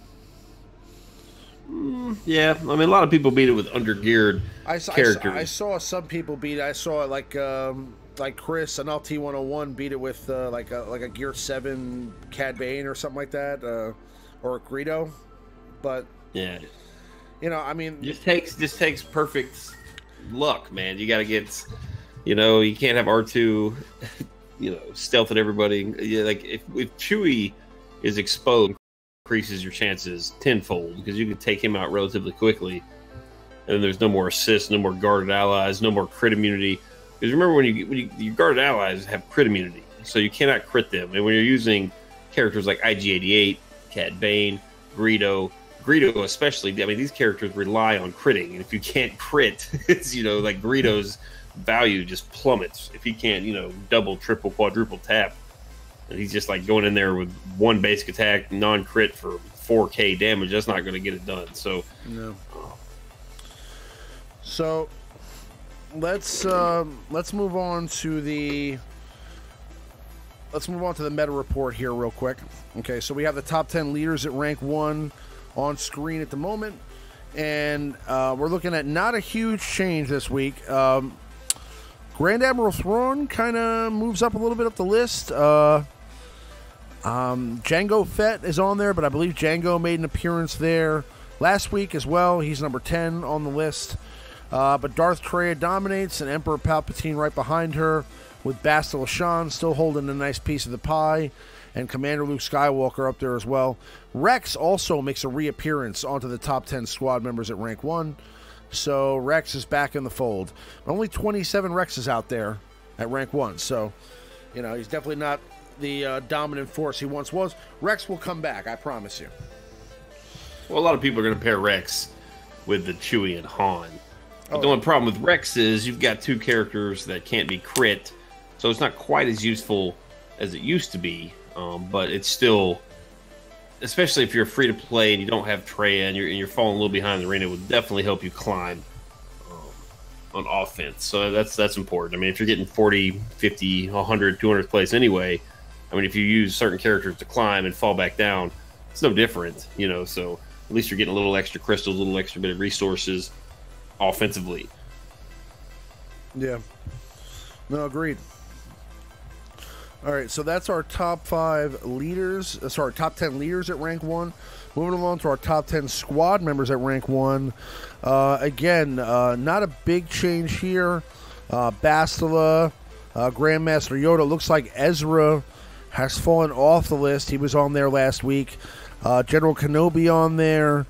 Yeah, I mean, a lot of people beat it with undergeared characters. I saw some people beat it. I saw it like Chris on LT101 beat it with like a Gear 7 Cad Bane or something like that, or a Greedo. But yeah, you know, I mean, just takes perfect luck, man. You got to get, you know, you can't have R2, you know, stealthing everybody. Yeah, like if Chewie is exposed, increases your chances tenfold because you can take him out relatively quickly, and there's no more assists, no more guarded allies, no more crit immunity. Because remember, when you guarded allies have crit immunity, so you cannot crit them. And when you're using characters like IG-88, Cad Bane, Greedo especially, I mean, these characters rely on critting, and if you can't crit, it's, you know, like Greedo's value just plummets if he can't, you know, double, triple, quadruple tap. And he's just like going in there with one basic attack, non-crit for 4K damage. That's not going to get it done. So, no. So let's move on to the meta report here real quick. Okay, so we have the top 10 leaders at rank 1 on screen at the moment, and we're looking at not a huge change this week. Grand Admiral Thrawn kind of moves up a little bit up the list. Jango Fett is on there, but I believe Jango made an appearance there last week as well. He's number 10 on the list. But Darth Traya dominates, and Emperor Palpatine right behind her, with Bastila Shan still holding a nice piece of the pie, and Commander Luke Skywalker up there as well. Rex also makes a reappearance onto the top 10 squad members at rank 1. So Rex is back in the fold. Only 27 Rexes out there at rank 1. So, you know, he's definitely not the dominant force he once was. Rex will come back, I promise you. Well, a lot of people are going to pair Rex with the Chewie and Han. But the only problem with Rex is you've got two characters that can't be crit, so it's not quite as useful as it used to be. But it's still, especially if you're free to play and you don't have Traya and you're falling a little behind the arena, it would definitely help you climb on offense. So that's important. I mean, if you're getting 40, 50, 100, 200th place anyway, I mean, if you use certain characters to climb and fall back down, it's no different, you know. So at least you're getting a little extra crystals, a little extra bit of resources offensively. Yeah. No, agreed. All right, so that's our top 5 leaders. Sorry, top 10 leaders at rank 1. Moving along to our top 10 squad members at rank 1. Again, not a big change here. Bastila, Grandmaster Yoda. Looks like Ezra has fallen off the list. He was on there last week. General Kenobi on there.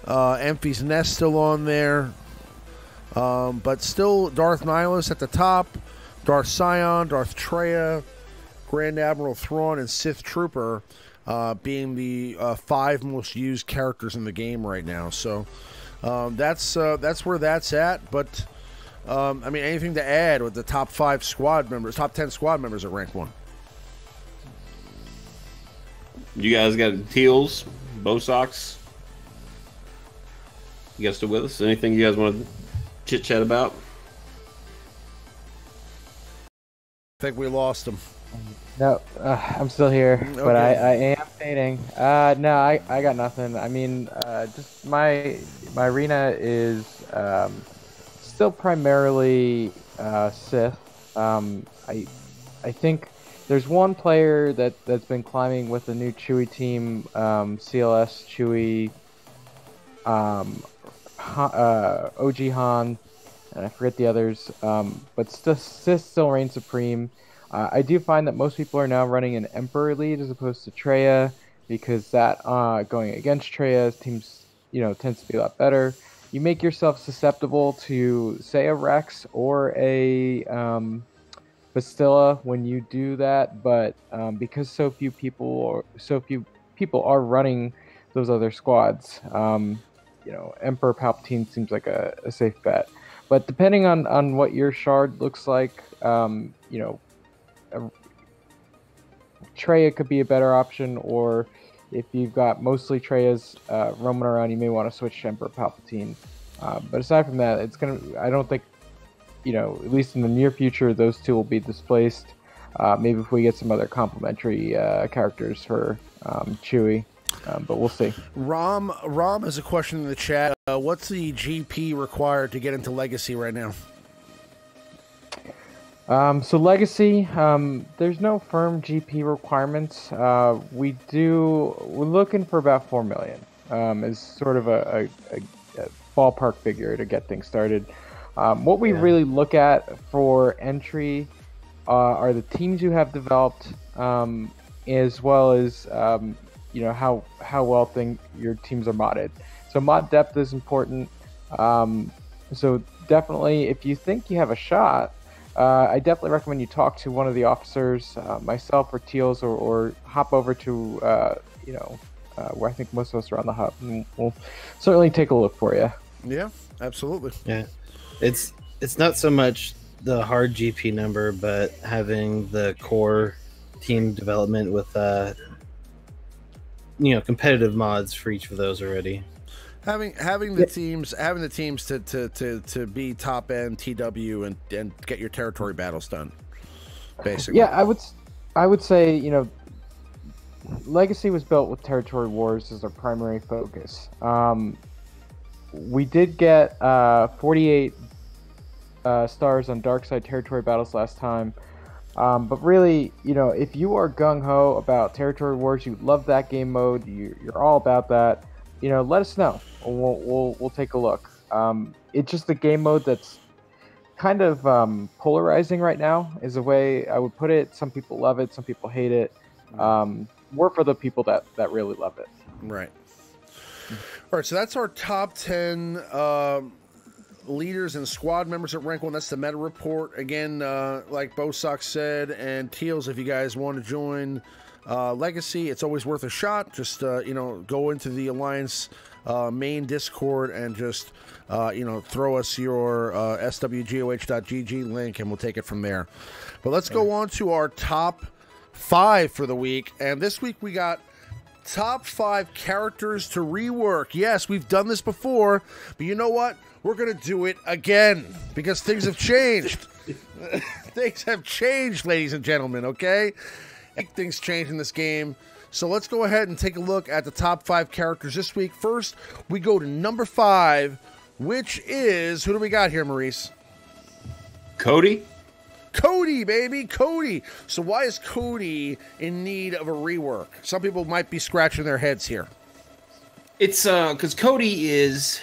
Enfys Nest still on there. But still Darth Nihilus at the top. Darth Sion, Darth Traya, Grand Admiral Thrawn, and Sith Trooper being the 5 most used characters in the game right now. So that's where that's at. But I mean, anything to add with the top 5 squad members, top 10 squad members at rank 1? You guys got Teals, Bosocks? You guys still with us? Anything you guys want to chit chat about? I think we lost him. No, I'm still here, okay. But I am fading. No, I got nothing. I mean, just my arena is still primarily Sith. I think there's one player that's been climbing with the new Chewie team, CLS Chewie, OG Han, and I forget the others. But Sith still reigns supreme. I do find that most people are now running an Emperor lead as opposed to Traya, because that going against Traya's teams, you know, tends to be a lot better. You make yourself susceptible to, say, a Rex or a Bastila when you do that, but because so few people are running those other squads, you know, Emperor Palpatine seems like a safe bet. But depending on what your shard looks like, you know, Traya could be a better option, or if you've got mostly Trayas roaming around, you may want to switch to Emperor Palpatine. But aside from that, I don't think you know, at least in the near future, those two will be displaced. Maybe if we get some other complementary characters for Chewie, but we'll see. Rom has a question in the chat. What's the GP required to get into Legacy right now? So Legacy, there's no firm GP requirements. We're looking for about 4 million. Is sort of a ballpark figure to get things started. What we really look at for entry are the teams you have developed, as well as you know, how well your teams are modded. So mod depth is important. So definitely, if you think you have a shot, I definitely recommend you talk to one of the officers, myself or Teals, or hop over to you know, where I think most of us are on the hub, and we'll certainly take a look for you. Yeah, absolutely. Yeah, it's not so much the hard GP number, but having the core team development with you know, competitive mods for each of those already. Having the teams to be top end TW and get your territory battles done, basically. Yeah, I would say, you know, Legacy was built with territory wars as our primary focus. We did get 48 stars on dark side territory battles last time. But really, you know, if you are gung-ho about territory wars, you love that game mode, you're all about that, you know, let us know. We'll take a look. It's just the game mode that's kind of polarizing right now, is the way I would put it. Some people love it, some people hate it. We're for the people that really love it. Right. All right, so that's our top 10 leaders and squad members at rank 1. That's the meta report. Again, like Bosock said, and Teals, if you guys want to join Legacy, it's always worth a shot. Just, you know, go into the Alliance main Discord and just, you know, throw us your SWGOH.GG link, and we'll take it from there. But let's go on to our top 5 for the week. And this week we got top 5 characters to rework. Yes, we've done this before, but you know what? We're going to do it again because things have changed. Things have changed, ladies and gentlemen, okay? Things change in this game. So let's go ahead and take a look at the top 5 characters this week. First, we go to number 5, which is... Who do we got here, Maurice? Cody? Cody, baby, Cody. So why is Cody in need of a rework? Some people might be scratching their heads here. It's because Cody is...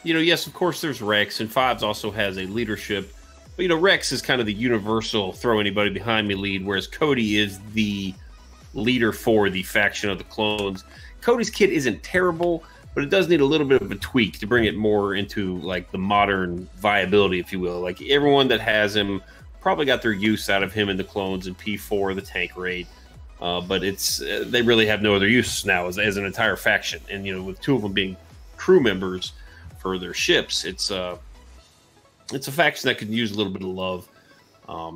You know, yes, of course, there's Rex, and Fives also has a leadership. But, you know, Rex is kind of the universal throw anybody behind me lead, whereas Cody is the leader for the faction of the clones. Cody's kit isn't terrible, but it does need a little bit of a tweak to bring it more into, like, the modern viability, if you will. Like, everyone that has him probably got their use out of him in the clones in P4, the tank raid. But it's they really have no other use now as an entire faction. And, you know, with 2 of them being crew members for their ships, it's a faction that could use a little bit of love.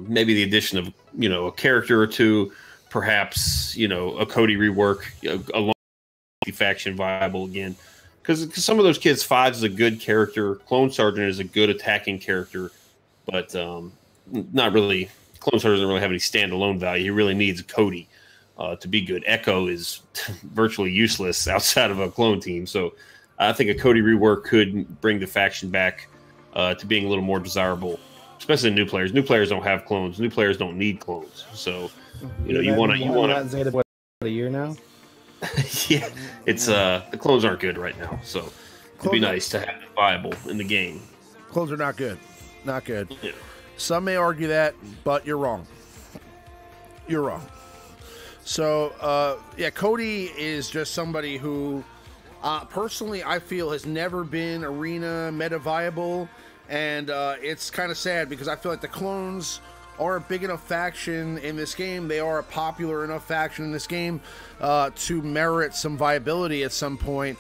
Maybe the addition of, you know, a character or 2, perhaps, you know, a Cody rework, along the faction viable again. Because some of those kids, Fives is a good character, Clone Sergeant is a good attacking character, but not really. Clone Sergeant doesn't really have any standalone value. He really needs a Cody to be good. Echo is virtually useless outside of a clone team, so I think a Cody rework could bring the faction back to being a little more desirable, especially new players. New players don't have clones. New players don't need clones. So, you know, you want to. Zeta, what, a year now? Yeah, it's the clones aren't good right now. So it'd be nice to have it viable in the game. Clones are not good. Not good. Yeah. Some may argue that, but you're wrong. You're wrong. So, yeah, Cody is just somebody who, personally, I feel has never been arena meta viable, and it's kind of sad because I feel like the clones are a big enough faction in this game. They are a popular enough faction in this game to merit some viability at some point.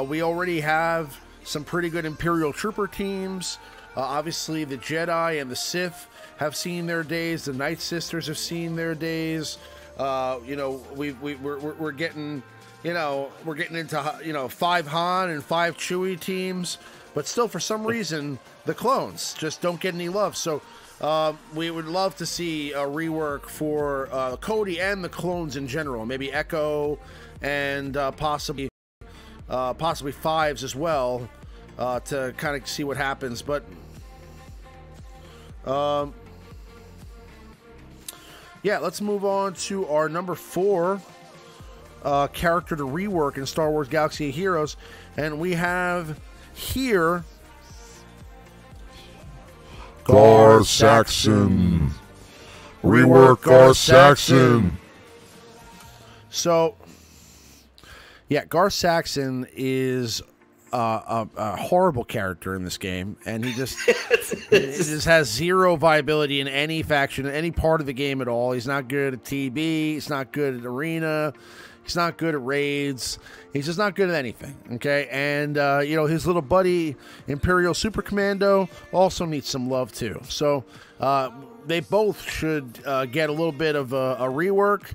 We already have some pretty good Imperial Trooper teams. Obviously, the Jedi and the Sith have seen their days. The Night Sisters have seen their days. You know, we're getting, you know, we're getting into, you know, 5 Han and 5 Chewie teams. but still, for some reason, the clones just don't get any love. So we would love to see a rework for Cody and the clones in general. Maybe Echo and possibly Fives as well, to kind of see what happens. But yeah, let's move on to our number 4 character to rework in Star Wars Galaxy of Heroes, and we have here Gar Saxon. Rework Gar Saxon. So, yeah, Gar Saxon is a horrible character in this game, and he just has zero viability in any faction, in any part of the game at all. He's not good at TB. He's not good at arena. He's not good at raids. He's just not good at anything, okay? And, you know, his little buddy, Imperial Super Commando, also needs some love, too. So they both should get a little bit of a rework.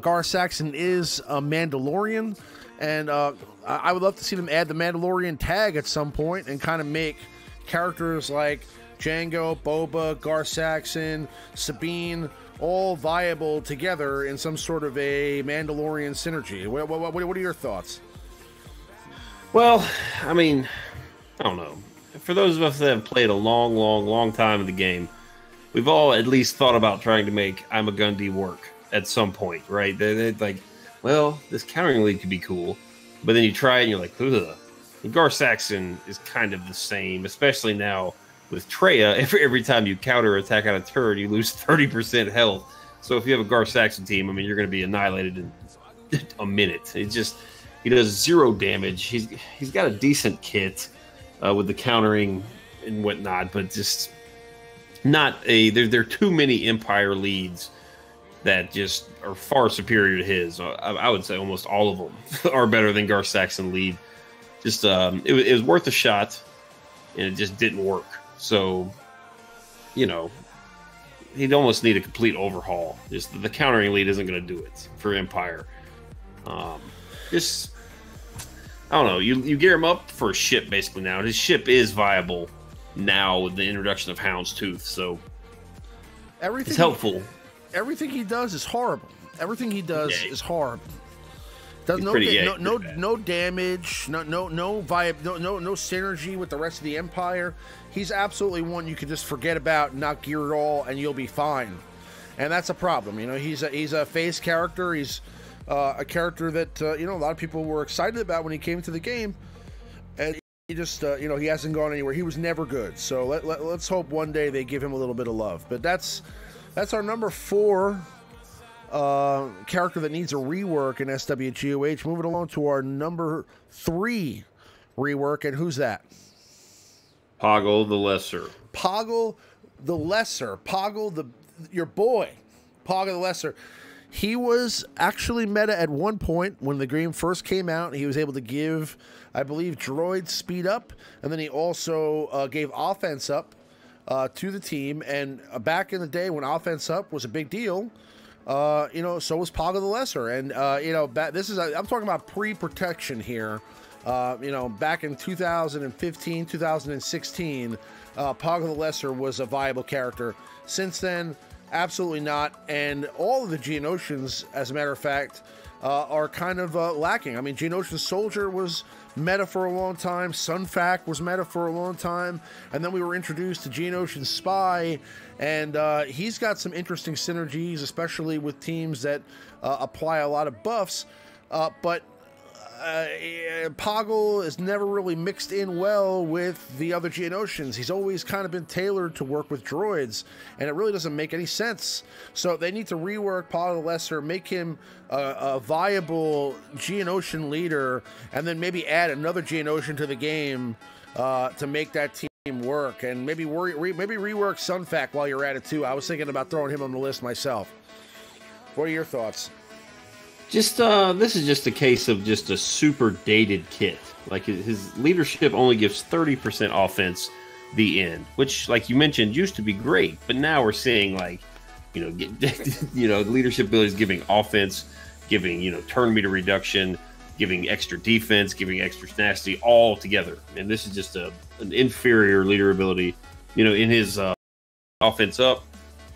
Gar Saxon is a Mandalorian, and I would love to see them add the Mandalorian tag at some point and kind of make characters like Jango, Boba, Gar Saxon, Sabine all viable together in some sort of a Mandalorian synergy. What are your thoughts? Well, I mean, I don't know. For those of us that have played a long time in the game, we've all at least thought about trying to make I'm a Gundy work at some point, right? They're like, well, this countering lead could be cool, but then you try it and you're like, ugh. And Gar Saxon is kind of the same, especially now with Traya. Every time you counter attack on a turret, you lose 30% health. So if you have a Gar Saxon team, I mean, you're going to be annihilated in a minute. It's just, he does 0 damage. He's got a decent kit with the countering and whatnot, but just not a. There are too many Empire leads that just are far superior to his. I would say almost all of them are better than Gar Saxon lead. Just it was worth a shot, and it just didn't work. So, you know, he'd almost need a complete overhaul. Just the countering lead isn't going to do it for Empire. Just, I don't know. You gear him up for a ship basically now. His ship is viable now with the introduction of Houndstooth, so it's helpful. Everything he does is horrible. Everything he does is horrible. Does no damage, no synergy with the rest of the Empire. He's absolutely one you can just forget about, not gear at all, and you'll be fine. And that's a problem. You know, he's a phase character. He's a character that you know, a lot of people were excited about when he came to the game, and he just you know, he hasn't gone anywhere. He was never good. So let's hope one day they give him a little bit of love. But that's our number 4. Character that needs a rework in SWGOH. Moving along to our number 3 rework, and who's that? Poggle the Lesser. Poggle the Lesser. Poggle your boy. Poggle the Lesser. He was actually meta at one point when the game first came out. He was able to give, I believe, droids speed up, and then he also gave offense up to the team. And back in the day when offense up was a big deal, you know, so was Poggle the Lesser. And, you know, I'm talking about pre-protection here. You know, back in 2015, 2016, Poggle the Lesser was a viable character. Since then, absolutely not. And all of the Geonosians, as a matter of fact, are kind of lacking. I mean, Geonosian Soldier was meta for a long time. Sunfac was meta for a long time. And then we were introduced to Geonosian Spy, and he's got some interesting synergies, especially with teams that apply a lot of buffs. But Poggle has never really mixed in well with the other Geonosians. He's always kind of been tailored to work with droids, and it really doesn't make any sense. So they need to rework Poggle the Lesser, make him a viable Geonosian leader, and then maybe add another Geonosian to the game to make that team work. And maybe rework Sunfac while you're at it too. I was thinking about throwing him on the list myself. What are your thoughts? Just this is just a case of just a super dated kit. Like his leadership only gives 30% offense the end, which, like you mentioned, used to be great, but now we're seeing, like, you know, you know, leadership abilities giving offense, giving, you know, turn meter reduction, giving extra defense, giving extra tenacity, all together. And this is just an inferior leader ability. You know, in his offense up,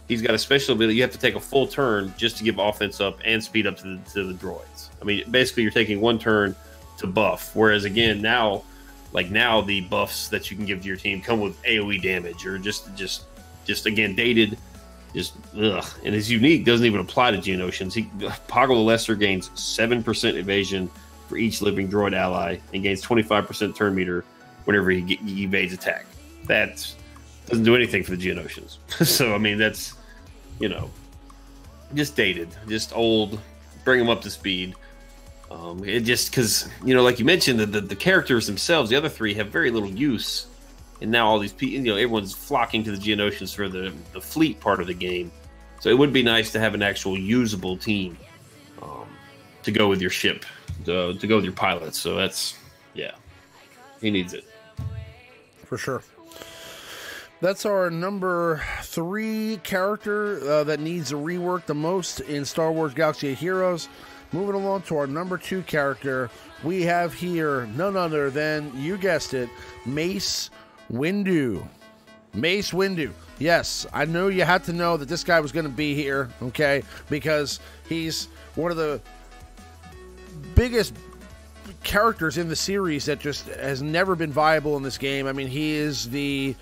he's got a special ability. You have to take a full turn just to give offense up and speed up to the droids. I mean, basically, you're taking one turn to buff. Whereas, again, now the buffs that you can give to your team come with AoE damage or just again, dated. Just ugh. And his unique doesn't even apply to Geonosians. Poggle the Lesser gains 7% evasion for each living droid ally and gains 25% turn meter whenever he evades attack. That doesn't do anything for the Geonosians. So I mean, that's, you know, just dated, just old. Bring them up to speed. It just, because, you know, like you mentioned, the characters themselves, the other three have very little use. And now all these people, you know, everyone's flocking to the Geonosians for the fleet part of the game. So it would be nice to have an actual usable team to go with your ship, to go with your pilots. So that's, yeah, he needs it. For sure. That's our number 3 character that needs a rework the most in Star Wars Galaxy of Heroes. Moving along to our number 2 character, we have here none other than, you guessed it, Mace Windu. Mace Windu. Yes, I know you had to know that this guy was going to be here, okay? Because he's one of the biggest characters in the series that just has never been viable in this game. I mean, he is the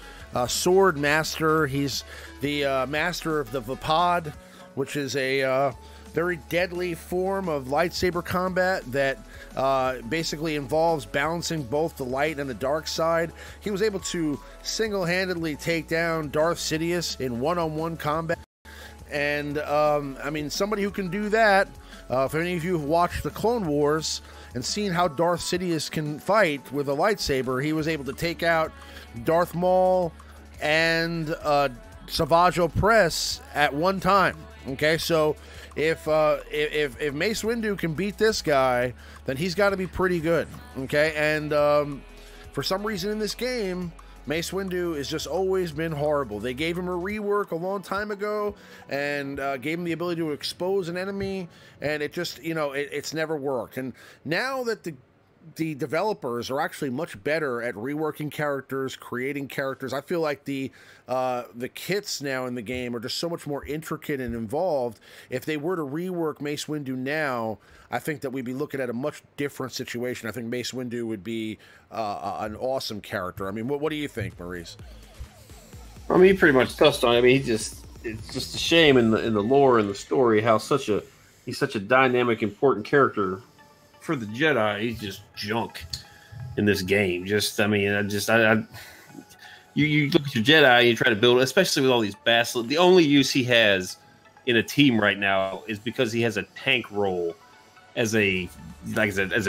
sword master. He's the master of the Vapod, which is a very deadly form of lightsaber combat that basically involves balancing both the light and the dark side. He was able to single-handedly take down Darth Sidious in one-on-one combat. And, I mean, somebody who can do that, if any of you have watched the Clone Wars and seen how Darth Sidious can fight with a lightsaber, he was able to take out Darth Maul and Savage Opress at one time. Okay, so if Mace Windu can beat this guy, then he's got to be pretty good. Okay, and for some reason in this game, Mace Windu has just always been horrible. They gave him a rework a long time ago and gave him the ability to expose an enemy, and it just, you know, it's never worked. And now that the developers are actually much better at reworking characters, creating characters. I feel like the kits now in the game are just so much more intricate and involved. If they were to rework Mace Windu now, I think that we'd be looking at a much different situation. I think Mace Windu would be an awesome character. I mean, what do you think, Maurice? I mean, he pretty much touched on it. I mean, it's just a shame in the lore and the story how he's such a dynamic, important character. For the Jedi, he's just junk in this game. Just, I mean, you look at your Jedi, you try to build, especially with all these basilisks. The only use he has in a team right now is because he has a tank role as a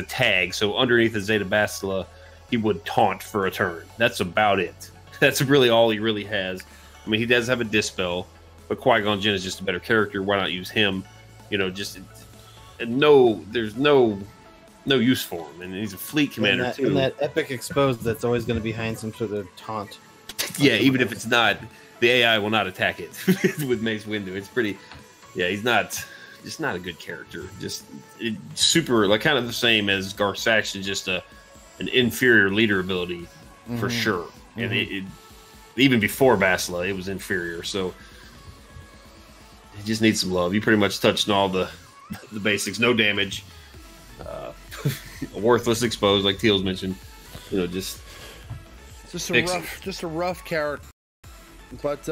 tag. So underneath the Zeta Bastila, he would taunt for a turn. That's about it. That's really all he really has. I mean, he does have a dispel, but Qui-Gon Jinn is just a better character. Why not use him? You know, just there's no use for him, and he's a fleet commander too. And that epic exposed that's always going to be behind some sort of taunt. Yeah, even if it's not, the AI will not attack it with Mace Windu. It's pretty. Yeah, he's just not a good character. Just super, like kind of the same as Garth Saxon, just an inferior leader ability for sure. And even before Bastila, it was inferior. So he just needs some love. You pretty much touched on all the basics. No damage. Worthless exposed, like Teal's mentioned. You know, just a rough character. But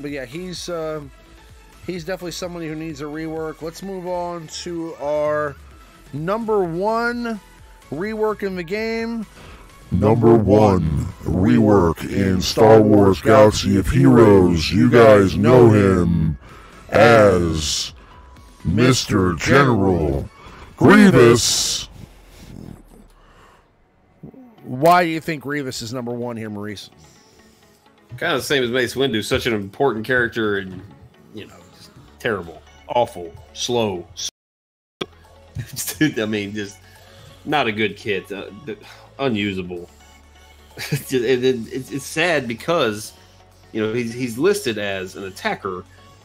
yeah, he's definitely somebody who needs a rework. Let's move on to our number 1 rework in the game. Number 1 rework in Star Wars Galaxy of Heroes. You guys know him as Mr. General Grievous. Why do you think Grievous is number 1 here, Maurice? Kind of the same as Mace Windu. Such an important character, and you know, just terrible, awful, slow. I mean, just not a good kit. Unusable. It's sad because, you know, he's listed as an attacker.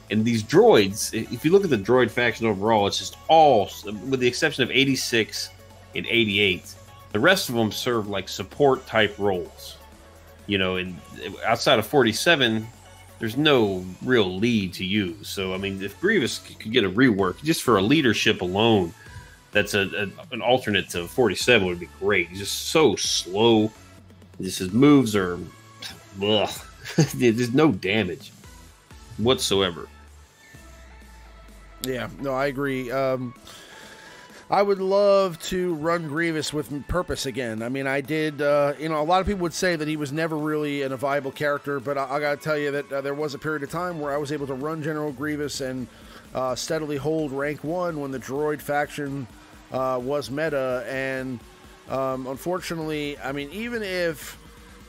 And these droids, if you look at the droid faction overall, it's just all, with the exception of 86 in 88. The rest of them serve like support type roles, you know. And outside of 47, there's no real lead to use. So I mean, if Grievous could get a rework just for a leadership alone, that's an alternate to 47 would be great. He's just so slow. Just his moves are, ugh. There's no damage whatsoever. Yeah, no, I agree. I would love to run Grievous with purpose again. I mean, I did, you know, a lot of people would say that he was never really a viable character, but I got to tell you that there was a period of time where I was able to run General Grievous and steadily hold rank 1 when the droid faction was meta. And unfortunately, I mean, even if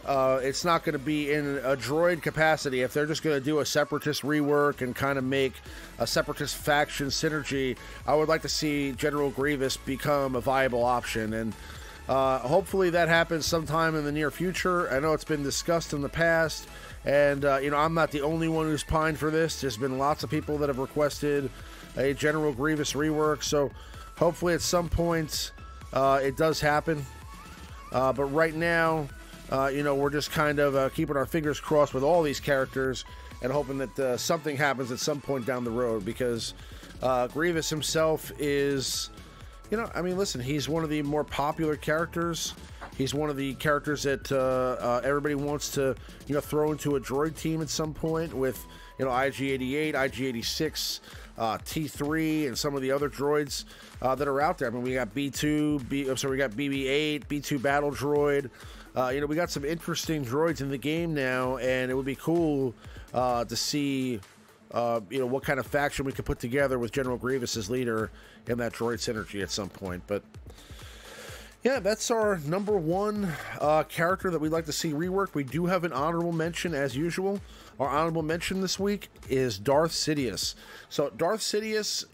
it's not going to be in a droid capacity, if they're just going to do a separatist rework and kind of make a separatist faction synergy, I would like to see General Grievous become a viable option. And hopefully that happens sometime in the near future. I know it's been discussed in the past, and you know, I'm not the only one who's pined for this. There's been lots of people that have requested a General Grievous rework, so hopefully at some point it does happen. But right now, you know, we're just kind of keeping our fingers crossed with all these characters and hoping that something happens at some point down the road, because Grievous himself is, you know, I mean, listen, he's one of the more popular characters. He's one of the characters that everybody wants to, you know, throw into a droid team at some point with, you know, IG-88, IG-86, T3, and some of the other droids that are out there. I mean, we got B2, we got BB-8, B2 Battle Droid. You know, we got some interesting droids in the game now, and it would be cool to see, you know, what kind of faction we could put together with General Grievous as leader in that droid synergy at some point. But yeah, that's our number 1 character that we'd like to see reworked. We do have an honorable mention as usual. Our honorable mention this week is Darth Sidious. So Darth Sidious,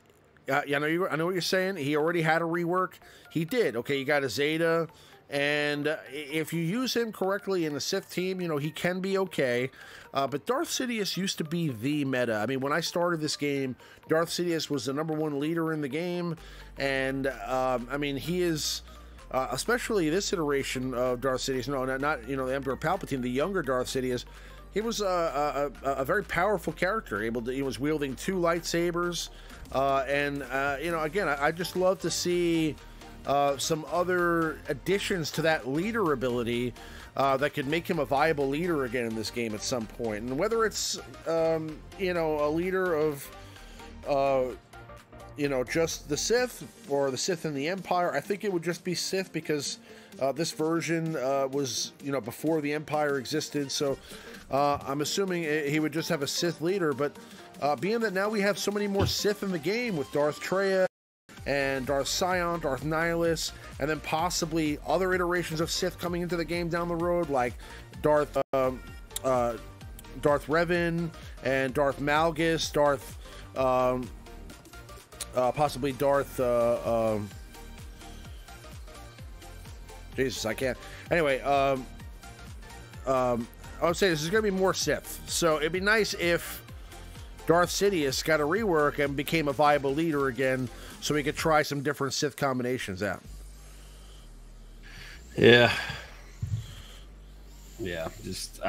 yeah, I know what you're saying. He already had a rework. He did. Okay, you got a Zeta. And if you use him correctly in the Sith team, you know, he can be okay. But Darth Sidious used to be the meta. I mean, when I started this game, Darth Sidious was the number 1 leader in the game. And, I mean, he is, especially this iteration of Darth Sidious, no, not you know, the Emperor Palpatine, the younger Darth Sidious, he was a very powerful character. He was wielding 2 lightsabers. And, you know, again, I just love to see some other additions to that leader ability that could make him a viable leader again in this game at some point. And whether it's, you know, a leader of, you know, just the Sith or the Sith and the Empire, I think it would just be Sith, because this version was, you know, before the Empire existed. So I'm assuming he would just have a Sith leader. But being that now we have so many more Sith in the game with Darth Traya and Darth Sion, Darth Nihilus, and then possibly other iterations of Sith coming into the game down the road, like Darth Revan and Darth Malgus, possibly Darth Jesus, I can't. Anyway, I would say this is going to be more Sith, so it'd be nice if Darth Sidious got a rework and became a viable leader again, so we could try some different Sith combinations out. Yeah, just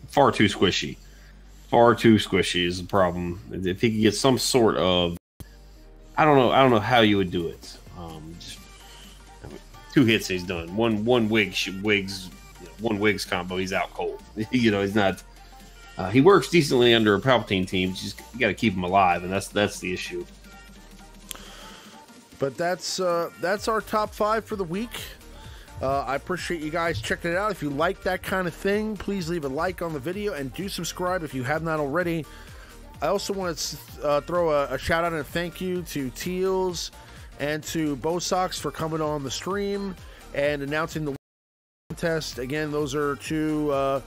far too squishy. Far too squishy is the problem. If he could get some sort of, I don't know how you would do it. Just 2 hits, he's done. One wigs combo, he's out cold. You know, he's not. He works decently under a Palpatine team. You got to keep him alive, and that's the issue. But that's our top 5 for the week. I appreciate you guys checking it out. If you like that kind of thing, please leave a like on the video and do subscribe if you have not already. I also want to throw a shout out and a thank you to Teals and to Bosox for coming on the stream and announcing the contest. Again, those are two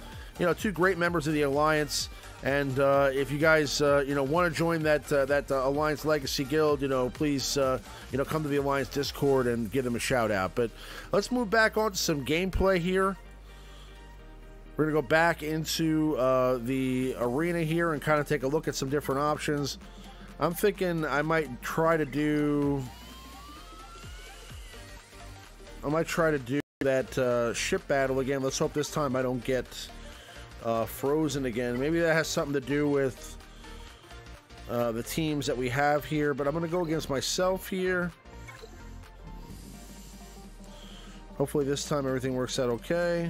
great members of the Alliance. And if you guys, want to join that Alliance Legacy Guild, please, come to the Alliance Discord and give them a shout out. But let's move back on to some gameplay here. We're going to go back into the arena here and kind of take a look at some different options. I'm thinking I might try to do... might try to do that ship battle again. Let's hope this time I don't get frozen again. Maybe that has something to do with the teams that we have here. But I'm going to go against myself here. Hopefully this time everything works out okay.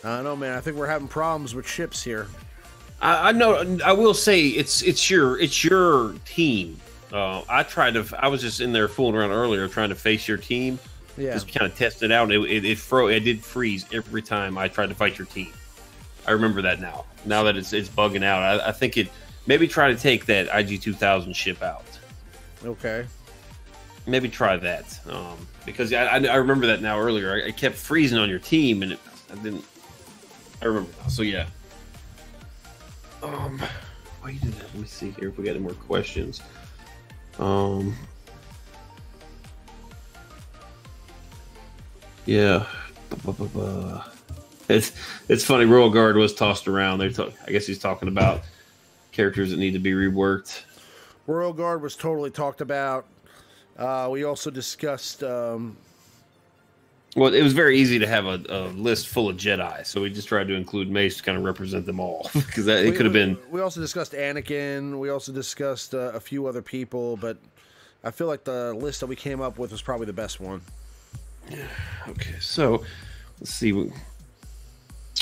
I don't know, man. I think we're having problems with ships here. I know. I will say it's your team. I was just in there fooling around earlier, trying to face your team. Yeah. Just kind of test it out. It did freeze every time I tried to fight your team. I remember that now. Now that it's bugging out, I think it maybe try to take that IG-2000 ship out. Okay. Maybe try that because I remember that now earlier. I kept freezing on your team and I didn't. I remember now. So yeah. Why you did that? Let me see here if we got any more questions. Yeah. It's funny. Royal Guard was tossed around. I guess he's talking about characters that need to be reworked. Royal Guard was totally talked about. We also discussed. Well, it was very easy to have a list full of Jedi, so we just tried to include Mace to kind of represent them all because it could have been. We also discussed Anakin. We also discussed a few other people, but I feel like the list that we came up with was probably the best one. Yeah. Okay, so let's see.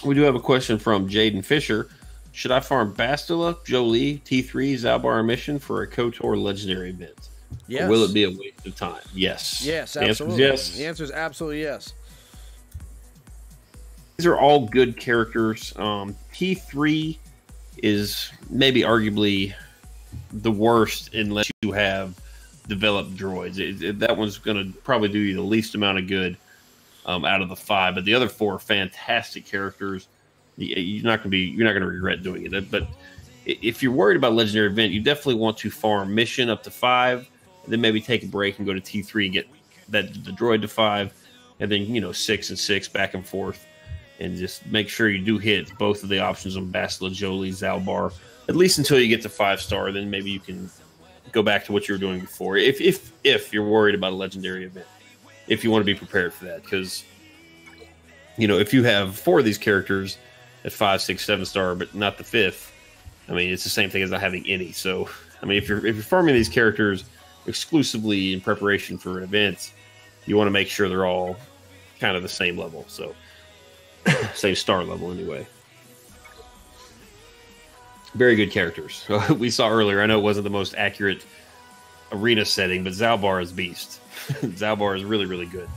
We do have a question from Jaden Fisher. Should I farm Bastila, Jolie, T3, Zalbar mission for a KOTOR legendary event? Yes. Or will it be a waste of time? Yes. Yes, The absolutely. answer is yes. The answer is absolutely yes. These are all good characters. T3 is maybe arguably the worst unless you have developed droids. That one's going to probably do you the least amount of good out of the 5. But the other 4 are fantastic characters. You're not going to regret doing it. But if you're worried about legendary event, you definitely want to farm mission up to 5. Then maybe take a break and go to T3 and get the droid to 5, and then 6 and 6 back and forth, and just make sure you do hit both of the options on Bastila, Jolie, Zalbar, at least until you get to 5-star. Then maybe you can go back to what you were doing before. If you're worried about a legendary event, if you want to be prepared for that, because if you have 4 of these characters at 5, 6, 7-star, but not the 5th, I mean it's the same thing as not having any. So I mean if you're farming these characters exclusively in preparation for an event, you want to make sure they're all kind of the same level, so same star level anyway. Very good characters. We saw earlier, I know it wasn't the most accurate arena setting, but Zalbar is beast. Zalbar is really, really good,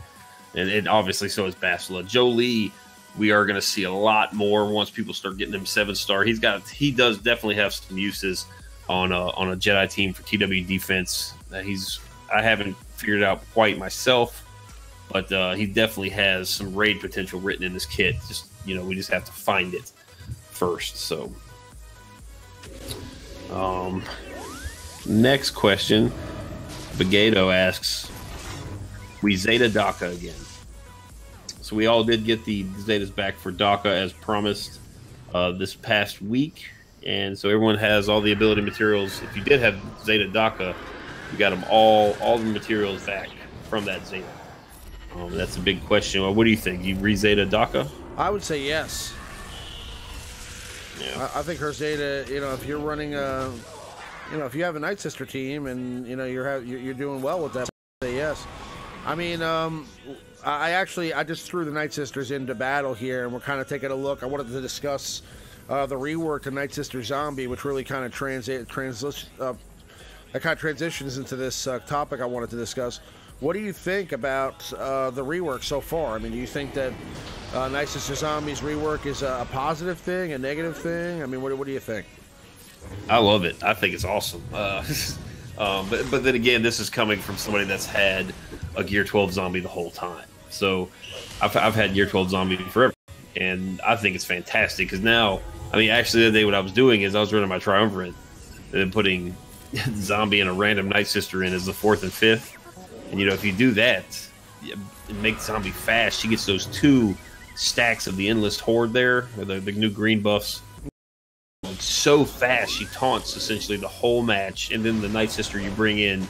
and obviously so is Bastila. Jolie, we are going to see a lot more once people start getting him 7-star. He does definitely have some uses on a Jedi team for TW defense. I haven't figured it out quite myself, but he definitely has some raid potential written in his kit. Just we just have to find it first. So, next question, Begato asks, we Zeta DACA again. So we all did get the Zetas back for DACA as promised this past week. And so everyone has all the ability materials. If you did have Zeta DACA, you got them all the materials back from that Zeta. That's a big question. Well, what do you think? You re-Zeta DACA? I would say yes. Yeah. I think her Zeta, if you're running if you have a nightsister team and you're doing well with that, I'd say yes. I mean, I just threw the nightsisters into battle here, and we're kind of taking a look. I wanted to discuss the rework to Nightsister Zombie, which really kind of transitions into this topic I wanted to discuss. What do you think about the rework so far? I mean, do you think that Nightsister Zombie's rework is a positive thing, a negative thing? I mean, what do you think? I love it. I think it's awesome. But then again, this is coming from somebody that's had a Gear 12 Zombie the whole time. So I've had Gear 12 Zombie forever, and I think it's fantastic because now, I mean, actually the other day what I was doing is I was running my Triumvirate and then putting Zombie and a random Nightsister in as the 4th and 5th. And, if you do that, it makes Zombie fast. She gets those 2 stacks of the Endless Horde there, the new green buffs. so fast. She taunts essentially the whole match, and then the nightsister you bring in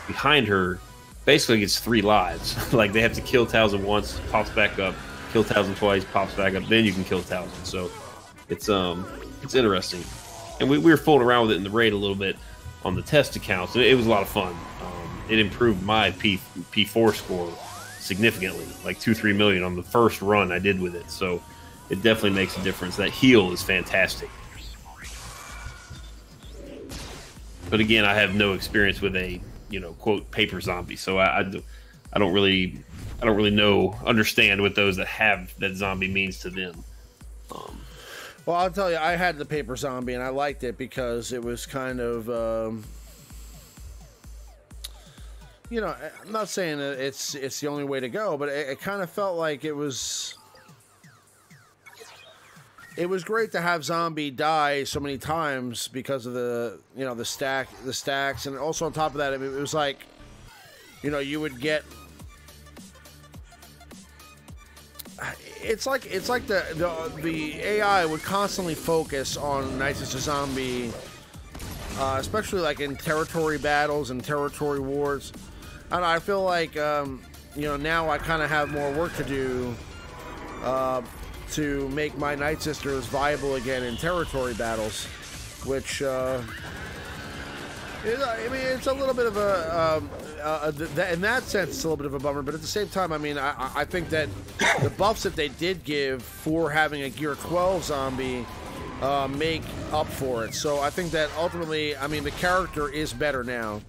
behind her basically gets 3 lives. Like they have to kill Townsend once, pops back up, kill Townsend twice, pops back up, then you can kill Townsend. So it's interesting, and we were fooling around with it in the raid a little bit on the test accounts. It was a lot of fun. It improved my P4 score significantly, like 2-3 million on the first run I did with it. So it definitely makes a difference. That heal is fantastic. But again, I have no experience with a, you know, quote, paper zombie, so I don't really understand what those that have that zombie means to them. Well, I'll tell you, I had the paper zombie and I liked it because it was kind of, you know, I'm not saying that it's the only way to go, but it kind of felt like it was great to have zombie die so many times because of the, you know, the stacks, and also on top of that, I mean, it was like, you know, you would get. It's like the AI would constantly focus on nightsister zombie, especially like in territory battles and territory wars. And I feel like you know, now I kind of have more work to do to make my Nightsisters viable again in territory battles, which I mean, it's a little bit of in that sense, it's a little bit of a bummer, but at the same time, I mean, I think that the buffs that they did give for having a Gear 12 zombie make up for it. So I think that ultimately, I mean, the character is better now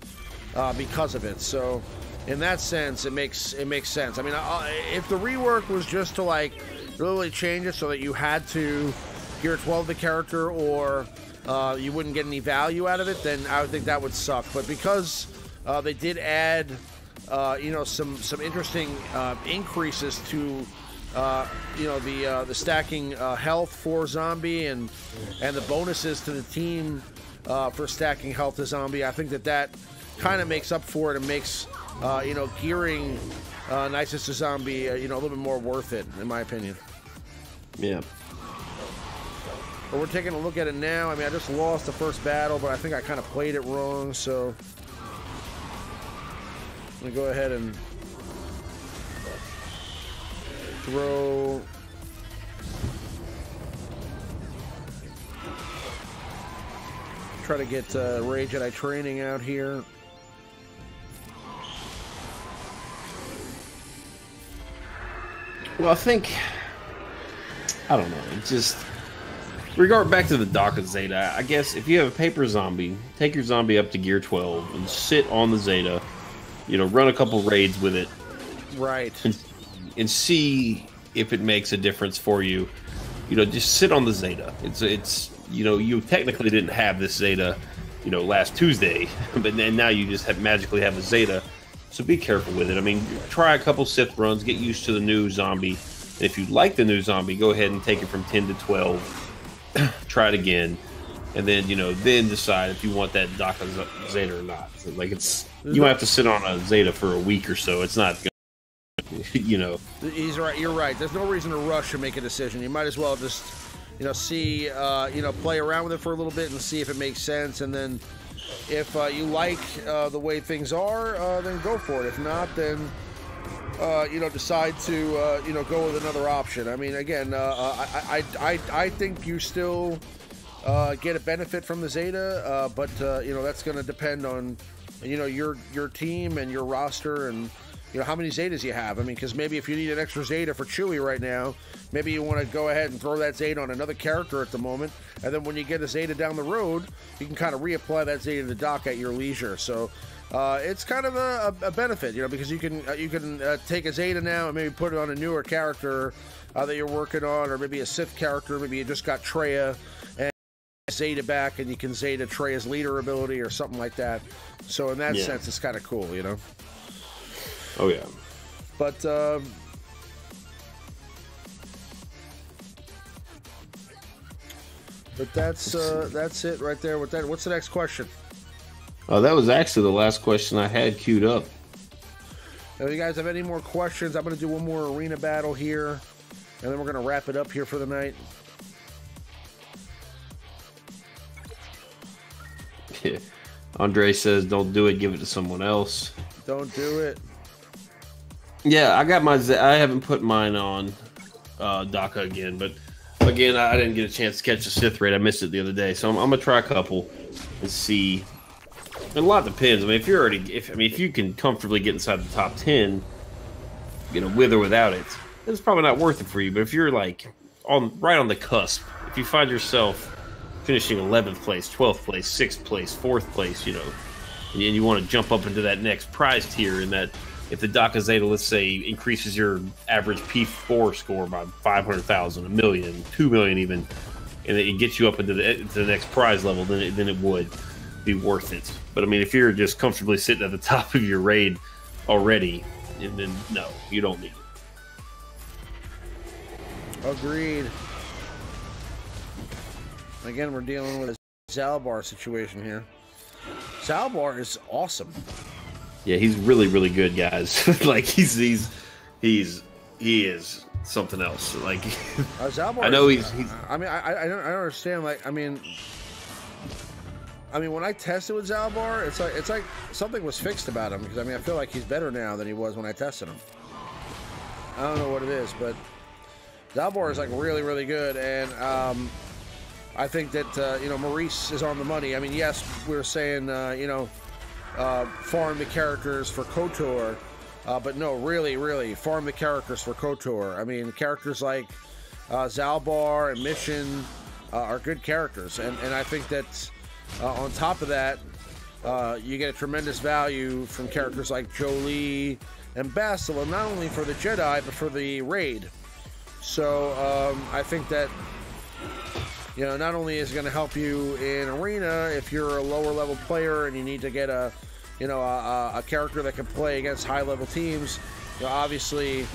because of it. So in that sense, it makes sense. I mean, if the rework was just to like really change it so that you had to Gear 12 the character, or you wouldn't get any value out of it, then I would think that would suck. But because they did add, you know, some interesting increases to, you know, the stacking health for zombie and the bonuses to the team for stacking health to zombie, I think that kind of makes up for it and makes, you know, gearing nightsister zombie, you know, a little bit more worth it, in my opinion. Yeah. But we're taking a look at it now. I mean, I just lost the first battle, but I think I kind of played it wrong, so I'm going to go ahead and throw... Try to get Rage Jedi training out here. Well, I think, I don't know, it's just, regard back to the Daka Zeta, I guess if you have a paper zombie, take your zombie up to Gear 12 and sit on the Zeta, you know, run a couple raids with it. Right. And see if it makes a difference for you. You know, just sit on the Zeta. It's you know, you technically didn't have this Zeta, you know, last Tuesday, but then now you just magically have a Zeta. So be careful with it. I mean, try a couple Sith runs, get used to the new zombie. And if you like the new zombie, go ahead and take it from 10 to 12. Try it again. And then, you know, then decide if you want that Daka Zeta or not. So, like, you have to sit on a Zeta for a week or so. It's not gonna, you know. He's right. You're right. There's no reason to rush and make a decision. You might as well just, you know, see, you know, play around with it for a little bit and see if it makes sense. And then if you like the way things are, then go for it. If not, then, you know, decide to, you know, go with another option. I mean, again, I think you still get a benefit from the Zeta, but, you know, that's going to depend on, you know, your team and your roster and, you know, how many Zetas you have. I mean, because maybe if you need an extra Zeta for Chewie right now, maybe you want to go ahead and throw that Zeta on another character at the moment, and then when you get a Zeta down the road, you can kind of reapply that Zeta to Doc at your leisure. So it's kind of a benefit, you know, because you can take a Zeta now and maybe put it on a newer character that you're working on, or maybe a Sith character. Maybe you just got Traya and Zeta back, and you can Zeta Traya's leader ability or something like that. So in that sense, it's kind of cool, you know. Oh yeah, but that's it right there with that. What's the next question? That was actually the last question I had queued up. If you guys have any more questions, I'm going to do one more arena battle here, and then we're going to wrap it up here for the night. Andre says, "Don't do it. Give it to someone else." Don't do it. Yeah, I got my. I haven't put mine on DACA again, but again, I didn't get a chance to catch the Sith raid. I missed it the other day, so I'm gonna try a couple and see. And a lot depends. I mean, if you're already, if you can comfortably get inside the top 10, you know, with or without it, it's probably not worth it for you. But if you're like right on the cusp, if you find yourself finishing 11th place, 12th place, 6th place, 4th place, you know, and you want to jump up into that next prize tier, and that if the DACA Zeta, let's say, increases your average P4 score by 500,000, a million, 2 million even, and it gets you up into the next prize level, then it would be worth it. But I mean, if you're just comfortably sitting at the top of your raid already, then no, you don't need it. Agreed. Again, we're dealing with a Zalbar situation here. Zalbar is awesome. Yeah, he's really, really good, guys. Like he is something else. Like Zalbar, I know he's. I mean, I don't understand. Like, I mean, when I tested with Zalbar, it's like something was fixed about him, because I mean, I feel like he's better now than he was when I tested him. I don't know what it is, but Zalbar is like really, really good, and I think that you know, Maurice is on the money. I mean, yes, we were saying you know, farm the characters for KOTOR, but no, really farm the characters for KOTOR. I mean, characters like Zalbar and Mission are good characters, and I think that on top of that, you get a tremendous value from characters like Jolie and Bastila, not only for the Jedi but for the raid. So I think that, you know, not only is it going to help you in arena if you're a lower level player and you need to get a, you know, a character that can play against high level teams. You know, obviously